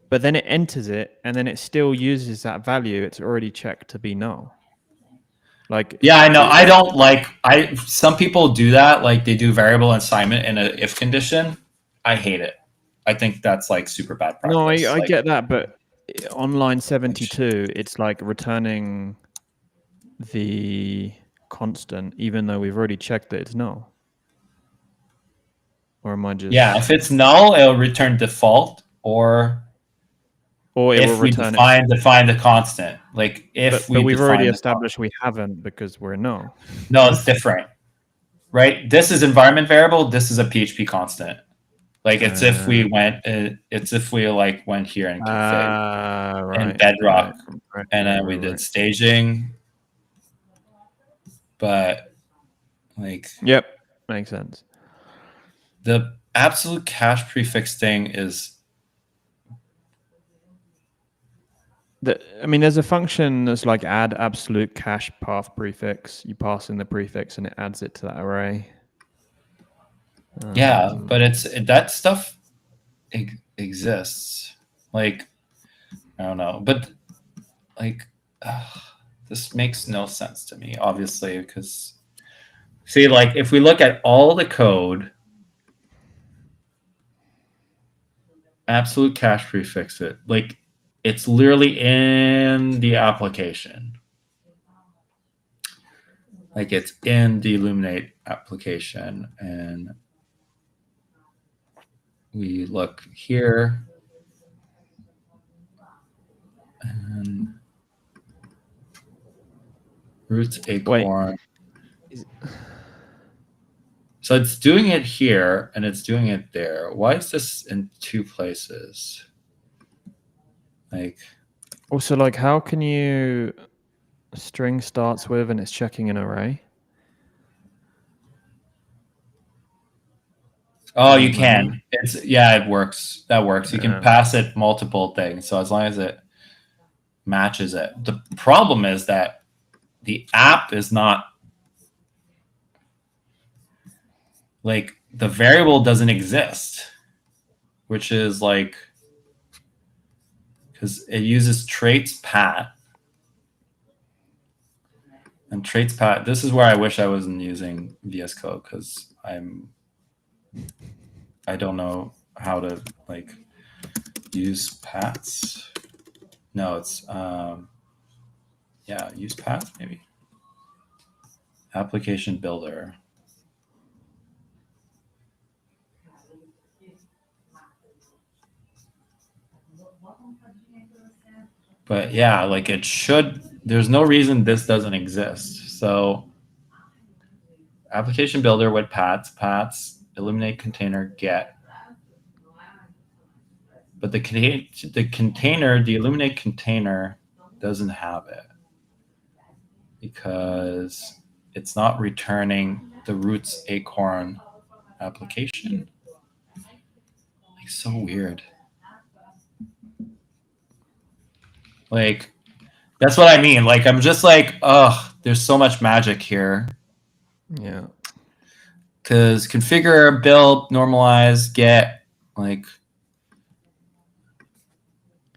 but then it enters it, and then it still uses that value. It's already checked to be null. Like, Yeah, I know. I don't like some people do that, like they do variable assignment in a if condition. I hate it. I think that's like super bad no, practice. I Like, get that, but on line 72, it's like returning the constant, even though we've already checked that it's null. Or am I yeah, just? if it's null, it'll return default, or Or it will if we return it. define the constant. Like if But we we've already define the established we haven't because we're null. no, it's different, right? This is environment variable. This is a PHP constant. Like it's if we like went here and config in Right, Bedrock, right, right, and right, then we did right. staging, but like Yep, makes sense. the absolute cache prefix thing is I mean, there's a function that's like add absolute cache path prefix. You pass in the prefix and it adds it to that array. yeah, but it's that stuff exists. Like I don't know, but like this makes no sense to me, obviously, because see, like if we look at all the code, absolute cache prefix it, like it's literally in the application. Like it's in the Illuminate application, and we look here, and roots acorn. Wait. So it's doing it here and it's doing it there. Why is this in two places? Like, Also, like, how can you string starts with and it's checking an array? oh, I you don't know. can. It's yeah, it works. That works. You can pass it multiple things. So as long as it matches it. The problem is that the app is not like the variable doesn't exist, which is like because it uses traits pat. And traits pat, this is where I wish I wasn't using VS Code because I don't know how to like use pats. No, it's yeah, use pats maybe. Application builder. But yeah, like it should. There's no reason this doesn't exist. So application builder with pats, eliminate container, get. But the container, the eliminate container doesn't have it because it's not returning the roots acorn application. Like so weird. Like that's what I mean. Like I'm just like, oh, there's so much magic here. Yeah. Because configure, build, normalize, get, like,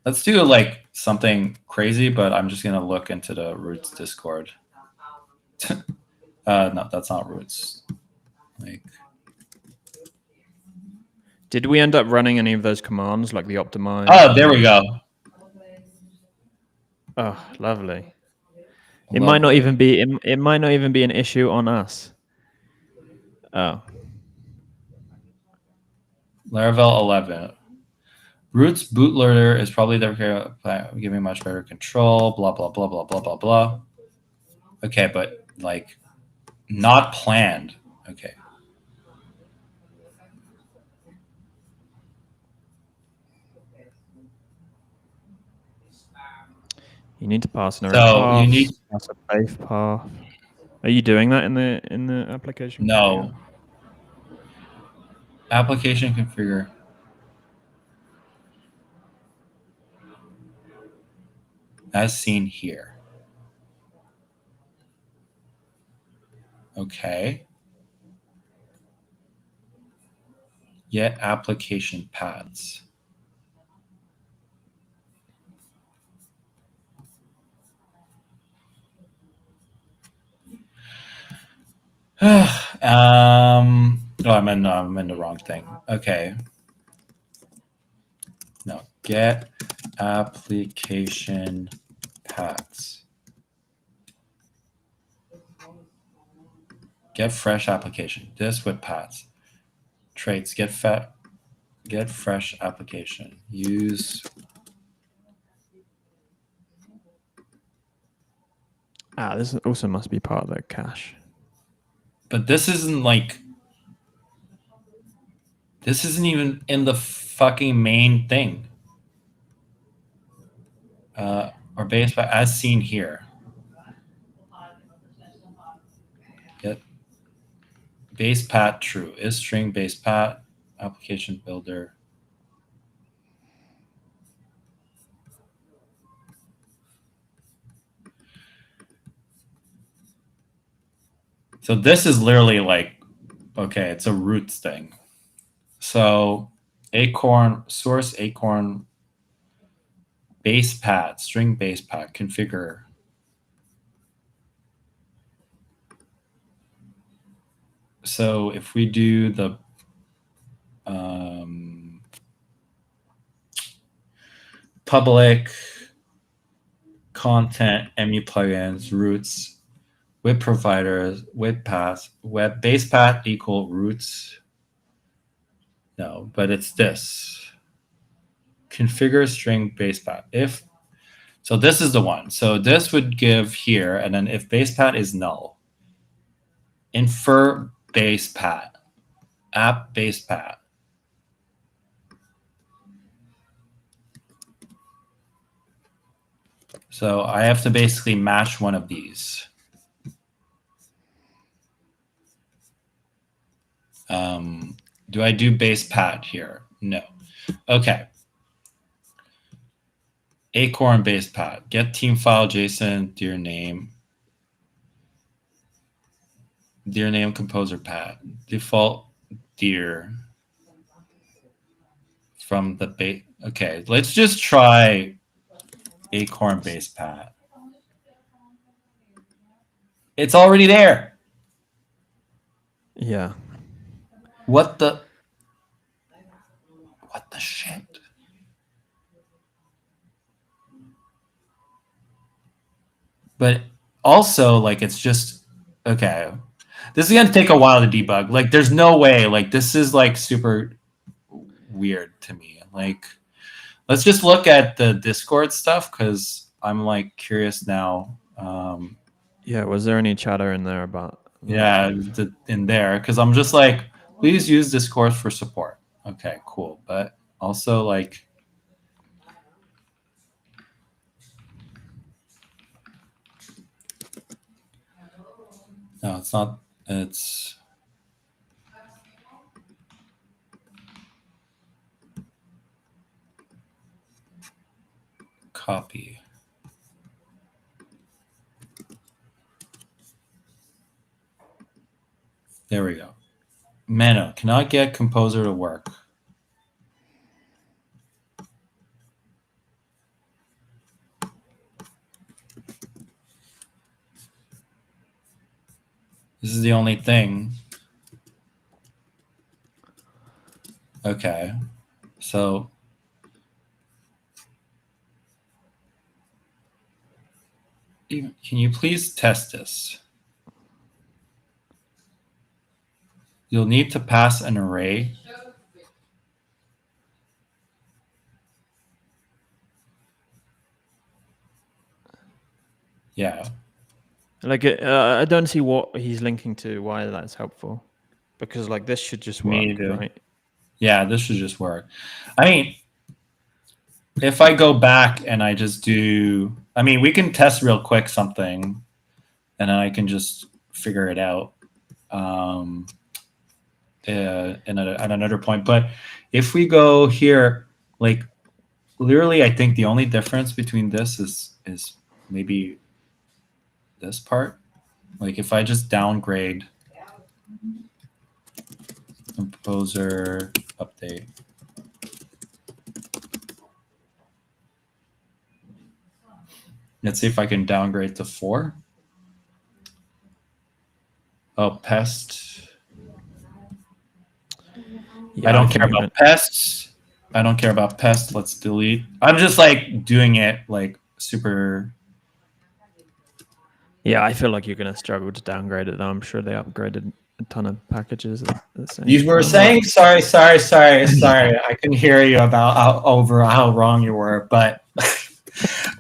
let's do like something crazy, but I'm just gonna look into the Roots Discord. No, that's not Roots. Like, did we end up running any of those commands, like the optimize? Oh, there we go. Oh, lovely. It might not even be. It might not even be an issue on us. Oh. Laravel 11. Roots bootloader is probably giving much better control. Blah blah blah blah blah blah blah. Okay, but like, not planned. Okay. You need to pass an array So path. you need Pass a base path. Are you doing that in the application configure? No. Application configure. As seen here. Okay. Yet application paths. Oh, I'm in the wrong thing. Okay. No, get application paths. Get fresh application. This with paths. Traits. Get fresh application. Use. This also must be part of the cache. But this isn't like. This isn't even in the fucking main thing. Or base path as seen here. Get base path true. Is string base path application builder. So this is literally like, okay, it's a roots thing. So acorn, source acorn, base path, string base path, configure. So if we do the public content, MU plugins, roots, web providers, web path, web base path equal roots. No, but it's this. Configure string base path. If so, this is the one. So this would give here, and then if base path is null, infer base path, app base path. So I have to basically match one of these. Do I do base path here? No. Okay. Acorn base path. Get team file JSON, dear name. Dear name composer path. Default dear from the base. Okay, let's just try acorn base path. It's already there. Yeah. What the shit? But also, like, it's just okay. This is gonna take a while to debug. Like, there's no way. Like, this is like super weird to me. Like, let's just look at the Discord stuff because I'm like curious now. Yeah, was there any chatter in there about? Yeah, in there because I'm just like, please use Discord for support. Okay, cool. But also like, no, it's not. It's copy. There we go. Mano, cannot get composer to work. This is the only thing. Okay. So can you please test this? You'll need to pass an array. Yeah. Like, I don't see what he's linking to, why that's helpful. Because, like, this should just work, right? Yeah, this should just work. I mean, if I go back and I just do, I mean, we can test real quick something, and then I can just figure it out at another point. But if we go here, like literally, I think the only difference between this is maybe this part. Like if I just downgrade composer update. Let's see if I can downgrade to 4. Oh, pest. Yeah, I don't care about pests. I don't care about pests. Let's delete. I'm just like doing it like super. Yeah, I feel like you're going to struggle to downgrade it, though. I'm sure they upgraded a ton of packages. You were saying, sorry. I can hear you about how wrong you were, but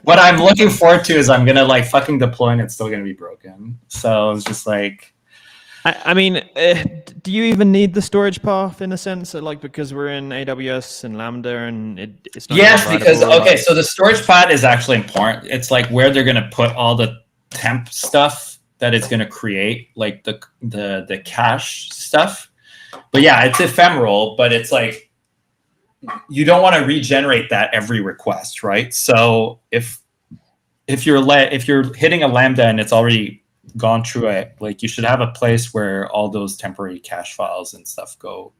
what I'm looking forward to is I'm going to like fucking deploy and it's still going to be broken. So it's just like. I mean, do you even need the storage path in a sense? Like because we're in AWS and Lambda and it's not. Yes, because okay, so the storage path is actually important. It's like where they're going to put all the temp stuff that it's going to create, like the cache stuff. But yeah, it's ephemeral, but it's like you don't want to regenerate that every request, right? So if you're hitting a Lambda and it's already gone through it, like you should have a place where all those temporary cache files and stuff go.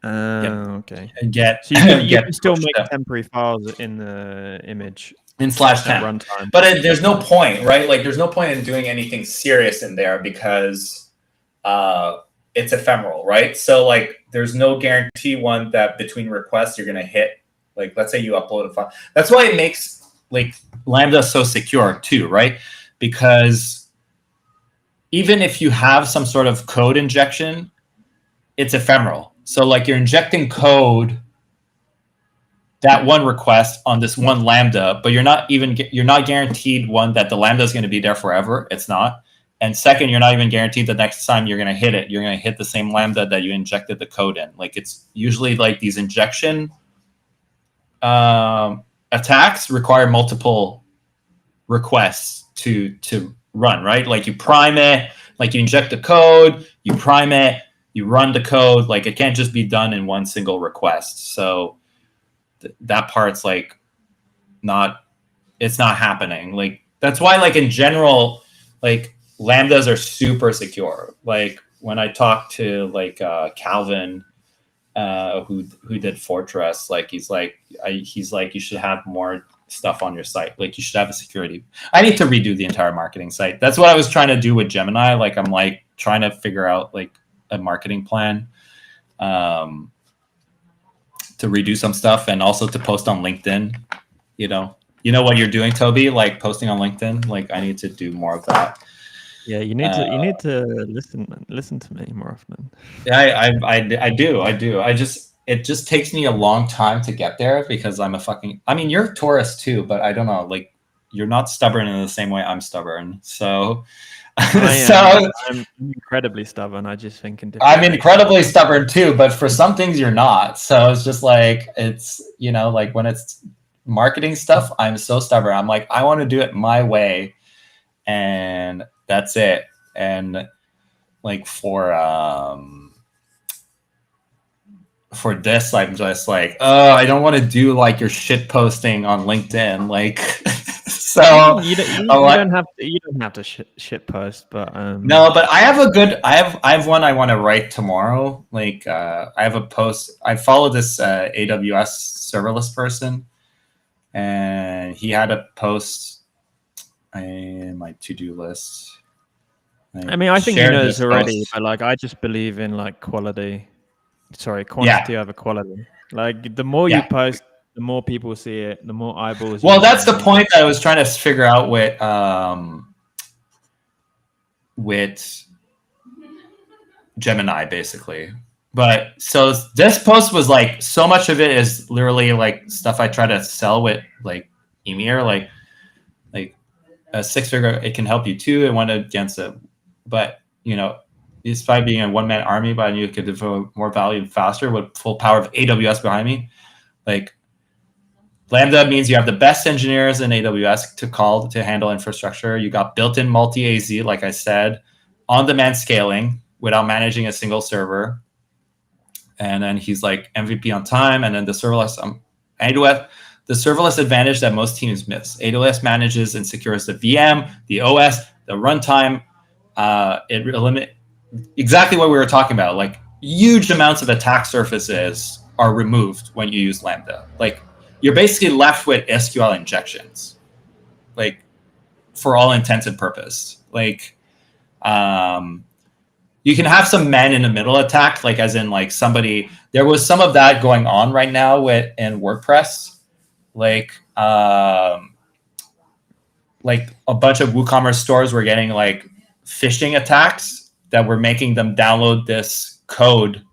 Okay. And get so you can still make temporary files in the image in /temp runtime, but there's no point, right? Like there's no point in doing anything serious in there because it's ephemeral, right? So like there's no guarantee one that between requests you're gonna hit. Like let's say you upload a file. That's why it makes like Lambda so secure too, right? Because even if you have some sort of code injection, it's ephemeral. So like you're injecting code that one request on this one Lambda, but you're not guaranteed one that the Lambda is going to be there forever. It's not. And second, you're not even guaranteed the next time you're going to hit it, you're going to hit the same Lambda that you injected the code in. Like it's usually like these injection attacks require multiple requests to run, right? Like you prime it, like you inject the code, you prime it, you run the code. Like it can't just be done in one single request. So that part's like it's not happening. Like that's why like in general, like Lambdas are super secure. Like when I talked to like Calvin, who did Fortress, like he's like you should have more stuff on your site. Like you should have a security. I need to redo the entire marketing site. That's what I was trying to do with Gemini. Like I'm like trying to figure out like a marketing plan to redo some stuff and also to post on LinkedIn. You know what you're doing, Toby, like posting on LinkedIn. Like I need to do more of that. Yeah, you need to listen to me more often. Yeah, I do. It just takes me a long time to get there because I'm you're a Taurus too, but I don't know, like you're not stubborn in the same way I'm stubborn. So I'm incredibly stubborn. I just think I'm incredibly stubborn too, but for some things you're not. So it's just like it's like when it's marketing stuff, I'm so stubborn. I'm like, I want to do it my way, and that's it. And like for this, I'm just like, oh, I don't want to do like your shit posting on LinkedIn, like. So you don't have to shit post, but no, but I have one I want to write tomorrow. Like I have a post. I follow this AWS serverless person, and he had a post in my to-do list. I mean, I think he knows already, but like I just believe in like quantity over quality. Like the more you post, the more people see it, the more eyeballs. Well, that's the point that I was trying to figure out with Gemini, basically. But so this post was like, so much of it is literally like stuff I try to sell with like Ymir, like a 6-figure. It can help you too, and one against it. But despite being a one-man army, but I knew you could devote more value faster with full power of AWS behind me. Like Lambda means you have the best engineers in AWS to handle infrastructure. You got built-in multi-AZ, like I said, on-demand scaling without managing a single server. And then he's like MVP on time. And then the serverless AWS, the serverless advantage that most teams miss. AWS manages and secures the VM, the OS, the runtime. It eliminates exactly what we were talking about. Like huge amounts of attack surfaces are removed when you use Lambda. Like you're basically left with SQL injections, like for all intents and purpose. Like you can have some man in the middle attack, like as in like somebody. There was some of that going on right now in WordPress, like a bunch of WooCommerce stores were getting like phishing attacks that were making them download this code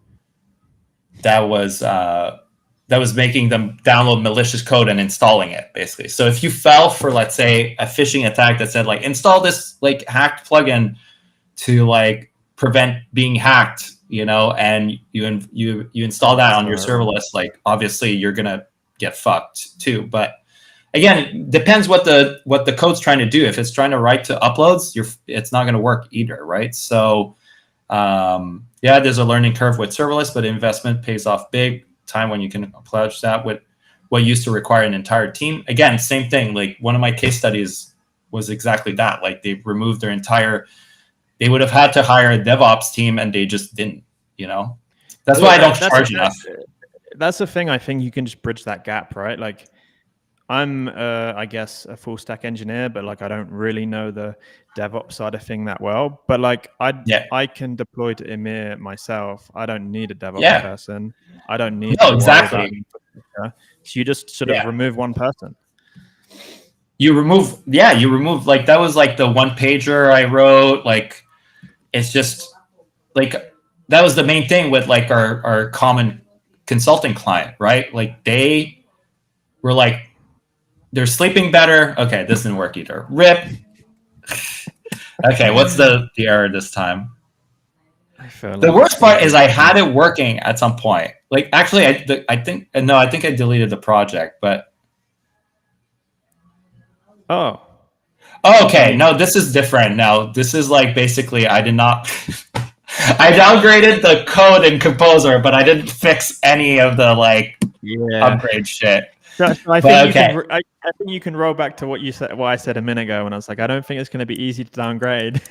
that was making them download malicious code and installing it, basically. So if you fell for, let's say, a phishing attack that said like install this like hacked plugin to like prevent being hacked, and you install that on your serverless, like obviously you're gonna get fucked too. But again, it depends what the code's trying to do. If it's trying to write to uploads, it's not gonna work either, right? So there's a learning curve with serverless, but investment pays off big time when you can approach that with what used to require an entire team. Again, same thing. Like one of my case studies was exactly that. Like they removed their entire. They would have had to hire a DevOps team, and they just didn't. That's why I don't charge enough. That's the thing. I think you can just bridge that gap, right? Like I'm, I guess, a full stack engineer, but like I don't really know the DevOps side of thing that well. But like I can deploy to Ymir myself. I don't need a DevOps person. I don't need. No, exactly. So you just sort of remove one person. You remove like that was like the one pager I wrote. Like it's just like that was the main thing with like our common consulting client, right? Like they were like, they're sleeping better. Okay, this didn't work either. RIP. Okay, what's the error this time? The worst part is I had it working at some point. Like actually, I think I deleted the project, but. Oh. Okay, no, this is different. Now, this is like basically I did not. I downgraded the code in Composer, but I didn't fix any of the upgrade shit. So I think you can roll back to what I said a minute ago when I was like, I don't think it's going to be easy to downgrade.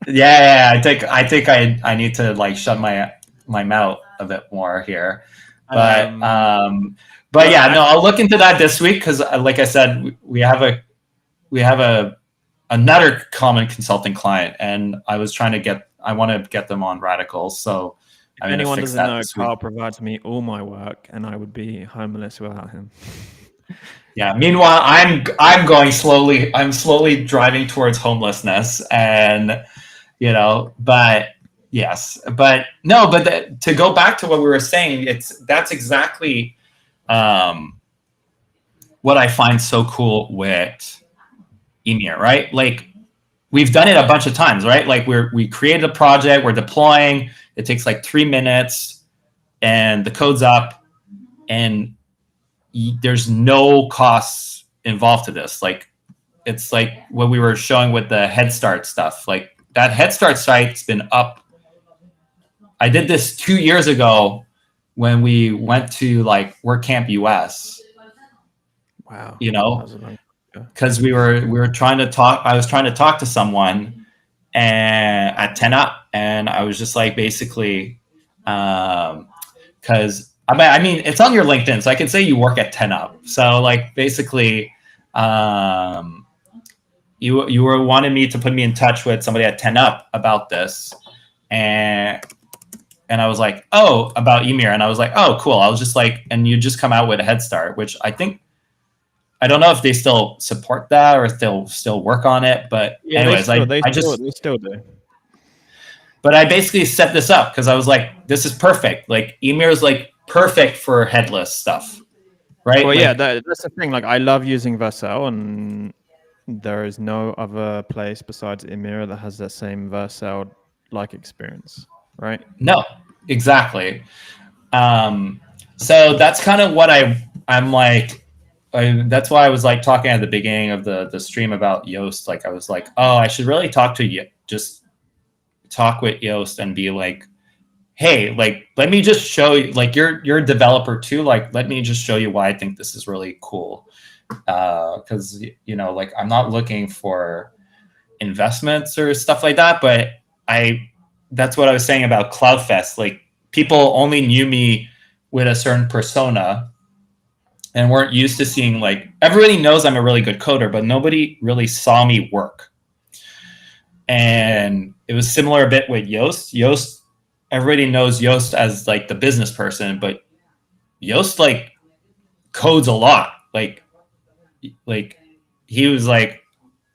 Yeah. I think I need to like shut my mouth a bit more here, but yeah, no, I'll look into that this week because, like I said, we have another common consulting client, and I want to get them on Radicals. So if anyone doesn't know, Carl provides me all my work, and I would be homeless without him. Yeah. Meanwhile, I'm going slowly. I'm slowly driving towards homelessness, and but yes, but no, but to go back to what we were saying, that's exactly what I find so cool with Ymir, right? Like we've done it a bunch of times, right? Like we created a project, we're deploying, it takes like 3 minutes and the code's up and there's no costs involved to this. Like it's like what we were showing with the Head Start stuff. Like that Head Start site's been up. I did this 2 years ago when we went to like WordCamp US. Wow. Because we were trying to talk. I was trying to talk to someone and at 10 Up, and I was just like basically, because I mean it's on your LinkedIn, so I can say you work at 10 Up. So like basically, you were wanting me to put me in touch with somebody at 10 Up about this, and I was like, oh, about Ymir, and I was like, oh, cool. I was just like, and you just come out with a Head Start, which I don't know if they still support that or if they'll still work on it, but anyways, they still do. But I basically set this up because I was like, this is perfect. Like Ymir is like perfect for headless stuff, right? Well, that's the thing. Like I love using Vercel, and there is no other place besides Ymir that has that same Vercel-like experience, right? No, exactly. So that's kind of what I'm like. That's why I was like talking at the beginning of the stream about Yoast. Like I was like, oh, I should really talk to you, just talk with Yoast and be like, hey, like, let me just show you, like, you're a developer too. Like, let me just show you why I think this is really cool. Because, like, I'm not looking for investments or stuff like that, but that's what I was saying about CloudFest. Like, people only knew me with a certain persona and weren't used to seeing, like, everybody knows I'm a really good coder, but nobody really saw me work. And it was similar a bit with Yoast. Everybody knows Yoast as like the business person, but Yoast like codes a lot. Like he was like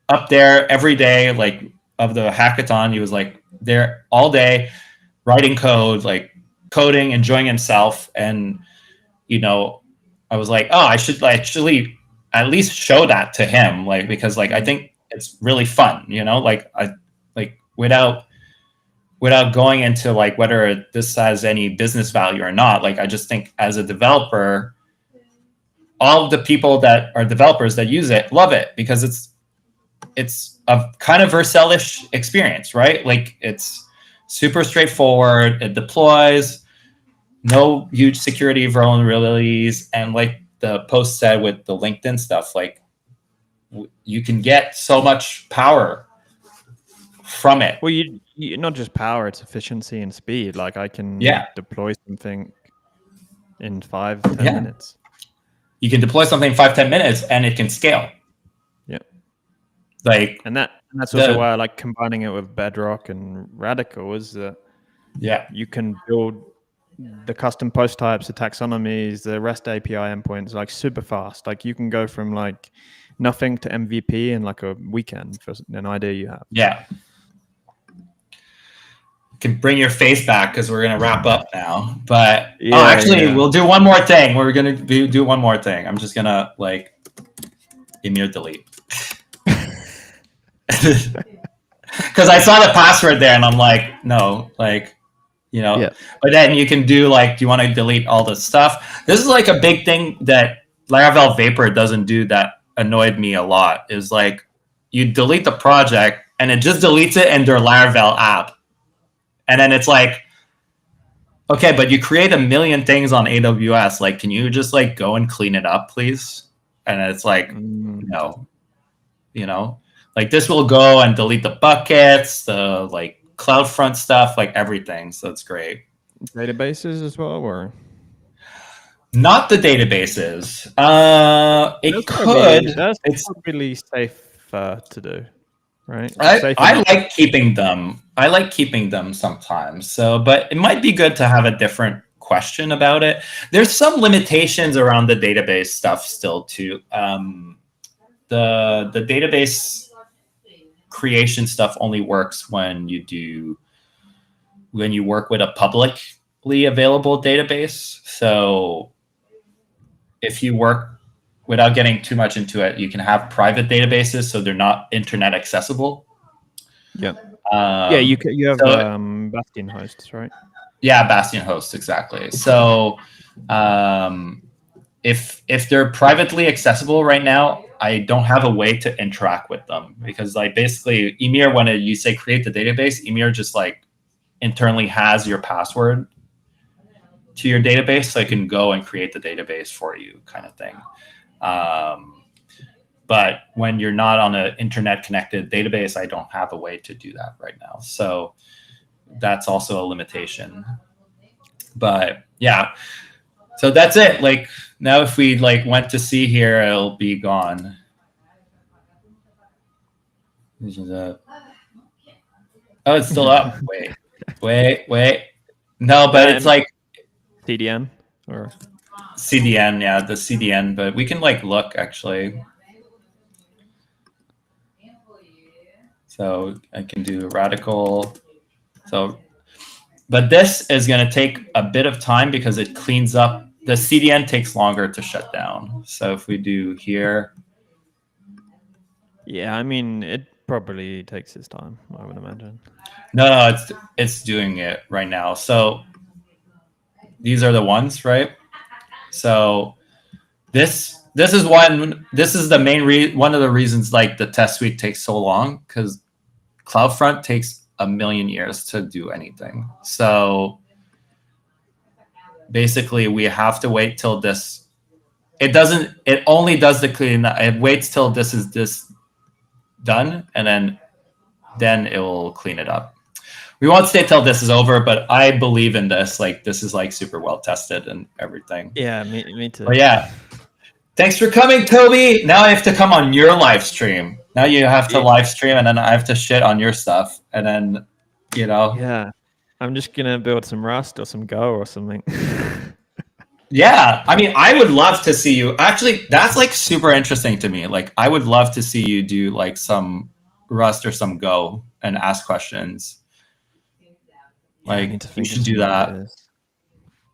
up there every day, like of the hackathon. He was like there all day writing code, like coding, enjoying himself. And, I was like, oh, I should actually at least show that to him. Like, because like, I think it's really fun, without going into like whether this has any business value or not. Like, I just think as a developer, all of the people that are developers that use it love it because it's a kind of Vercel-ish experience, right? Like, it's super straightforward. It deploys, no huge security vulnerabilities, and like the post said with the LinkedIn stuff, like you can get so much power from it. Well, you not just power, it's efficiency and speed. Like, I can deploy something in 5-10 minutes. You can deploy something in 5-10 minutes and it can scale. Yeah. Like, and that's also why I like combining it with Bedrock and Radical, is that you can build the custom post types, the taxonomies, the REST API endpoints like super fast. Like, you can go from like nothing to MVP in like a weekend for an idea you have. Yeah. You can bring your face back because we're going to wrap up now. But we'll do one more thing. We're going to do one more thing. I'm just going to like Ymir delete. Because I saw the password there and I'm like, no, like, but then you can do like, do you want to delete all the stuff? This is like a big thing that Laravel Vapor doesn't do that annoyed me a lot, is like you delete the project and it just deletes it in their Laravel app. And then it's like, okay, but you create a million things on AWS. Like, can you just like go and clean it up, please? And it's like, no, like this will go and delete the buckets, the like CloudFront stuff, like everything. So it's great. Databases as well, or not the databases? It could. It's really safe to do, right? I like keeping them. I like keeping them sometimes. So, but it might be good to have a different question about it. There's some limitations around the database stuff still too. The database creation stuff only works when you work with a publicly available database. So if you work, without getting too much into it, you can have private databases so they're not internet accessible. Yeah. You have Bastion hosts, right? Yeah, Bastion hosts, exactly. So if they're privately accessible right now, I don't have a way to interact with them, because like basically Ymir, when you say create the database, Ymir just like internally has your password to your database, so I can go and create the database for you, kind of thing. But when you're not on an internet connected database, I don't have a way to do that right now. So that's also a limitation. But yeah, so that's it. Like now, if we like went to see here, it'll be gone. Oh, it's still up. Wait. No, but it's like CDN or CDN. Yeah, the CDN. But we can like look actually. So I can do radical. So, but this is going to take a bit of time because it cleans up. The CDN takes longer to shut down. So if we do here. Yeah, I mean, it probably takes its time, I would imagine. No, it's doing it right now. So these are the ones, right? So this is the main one of the reasons like the test suite takes so long, because CloudFront takes a million years to do anything. So basically, we have to wait till this. It doesn't. It only does the clean. It waits till this is done, and then it will clean it up. We won't stay till this is over, but I believe in this. Like, this is like super well tested and everything. Yeah, me too. But yeah, thanks for coming, Toby. Now I have to come on your live stream. Now you have to live stream, and then I have to shit on your stuff, and then, you know. Yeah, I'm just gonna build some Rust or some Go or something. Yeah, I mean, I would love to see you. Actually, that's like super interesting to me. Like, I would love to see you do like some Rust or some Go and ask questions. Like, you should do that.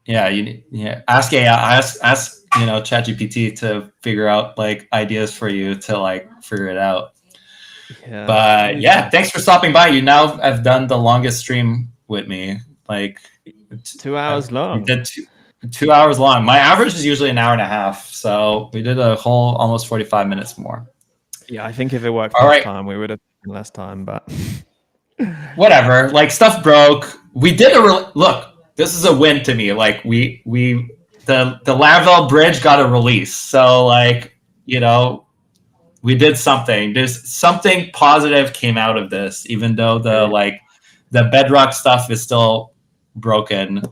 Yeah, ask AI, ask ChatGPT to figure out like ideas for you to like figure it out. Yeah. But yeah, thanks for stopping by. You now have done the longest stream with me, like 2 hours long. We did 2 hours long. My average is usually an hour and a half, so we did a whole almost 45 minutes more. Yeah, I think if it worked last time, we would have less time, but whatever. Like, stuff broke. We did look. This is a win to me. Like, the Laravel bridge got a release, so like, we did something. There's something positive came out of this, even though the bedrock stuff is still broken.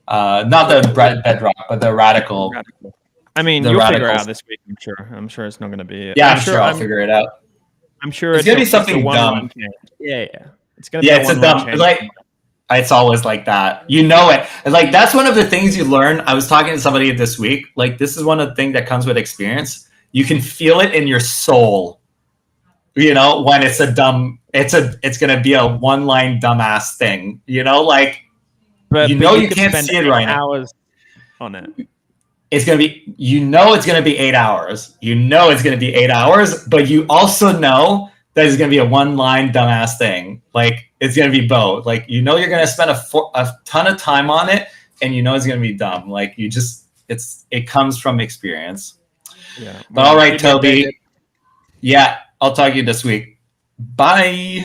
Not the bedrock, but the radical. I mean, you'll figure it out this week. I'm sure it's not going to be. Yeah, I'm sure I'll figure it out. I'm sure it's going to be something dumb. Yeah. It's going to be it's a dumb. It's always like that. You know it. And like, that's one of the things you learn. I was talking to somebody this week. Like, this is one of the things that comes with experience. You can feel it in your soul. When it's a dumb. It's going to be a one-line dumbass thing. Like. But you can't see it right now. Hours on it. It's going to be, it's going to be 8 hours. It's going to be 8 hours, but you also know that it's going to be a one-line dumbass thing. Like, it's going to be both. Like, you're going to spend a ton of time on it, and it's going to be dumb. Like, it comes from experience. Yeah. But all right, Toby. Yeah, I'll talk to you this week. Bye.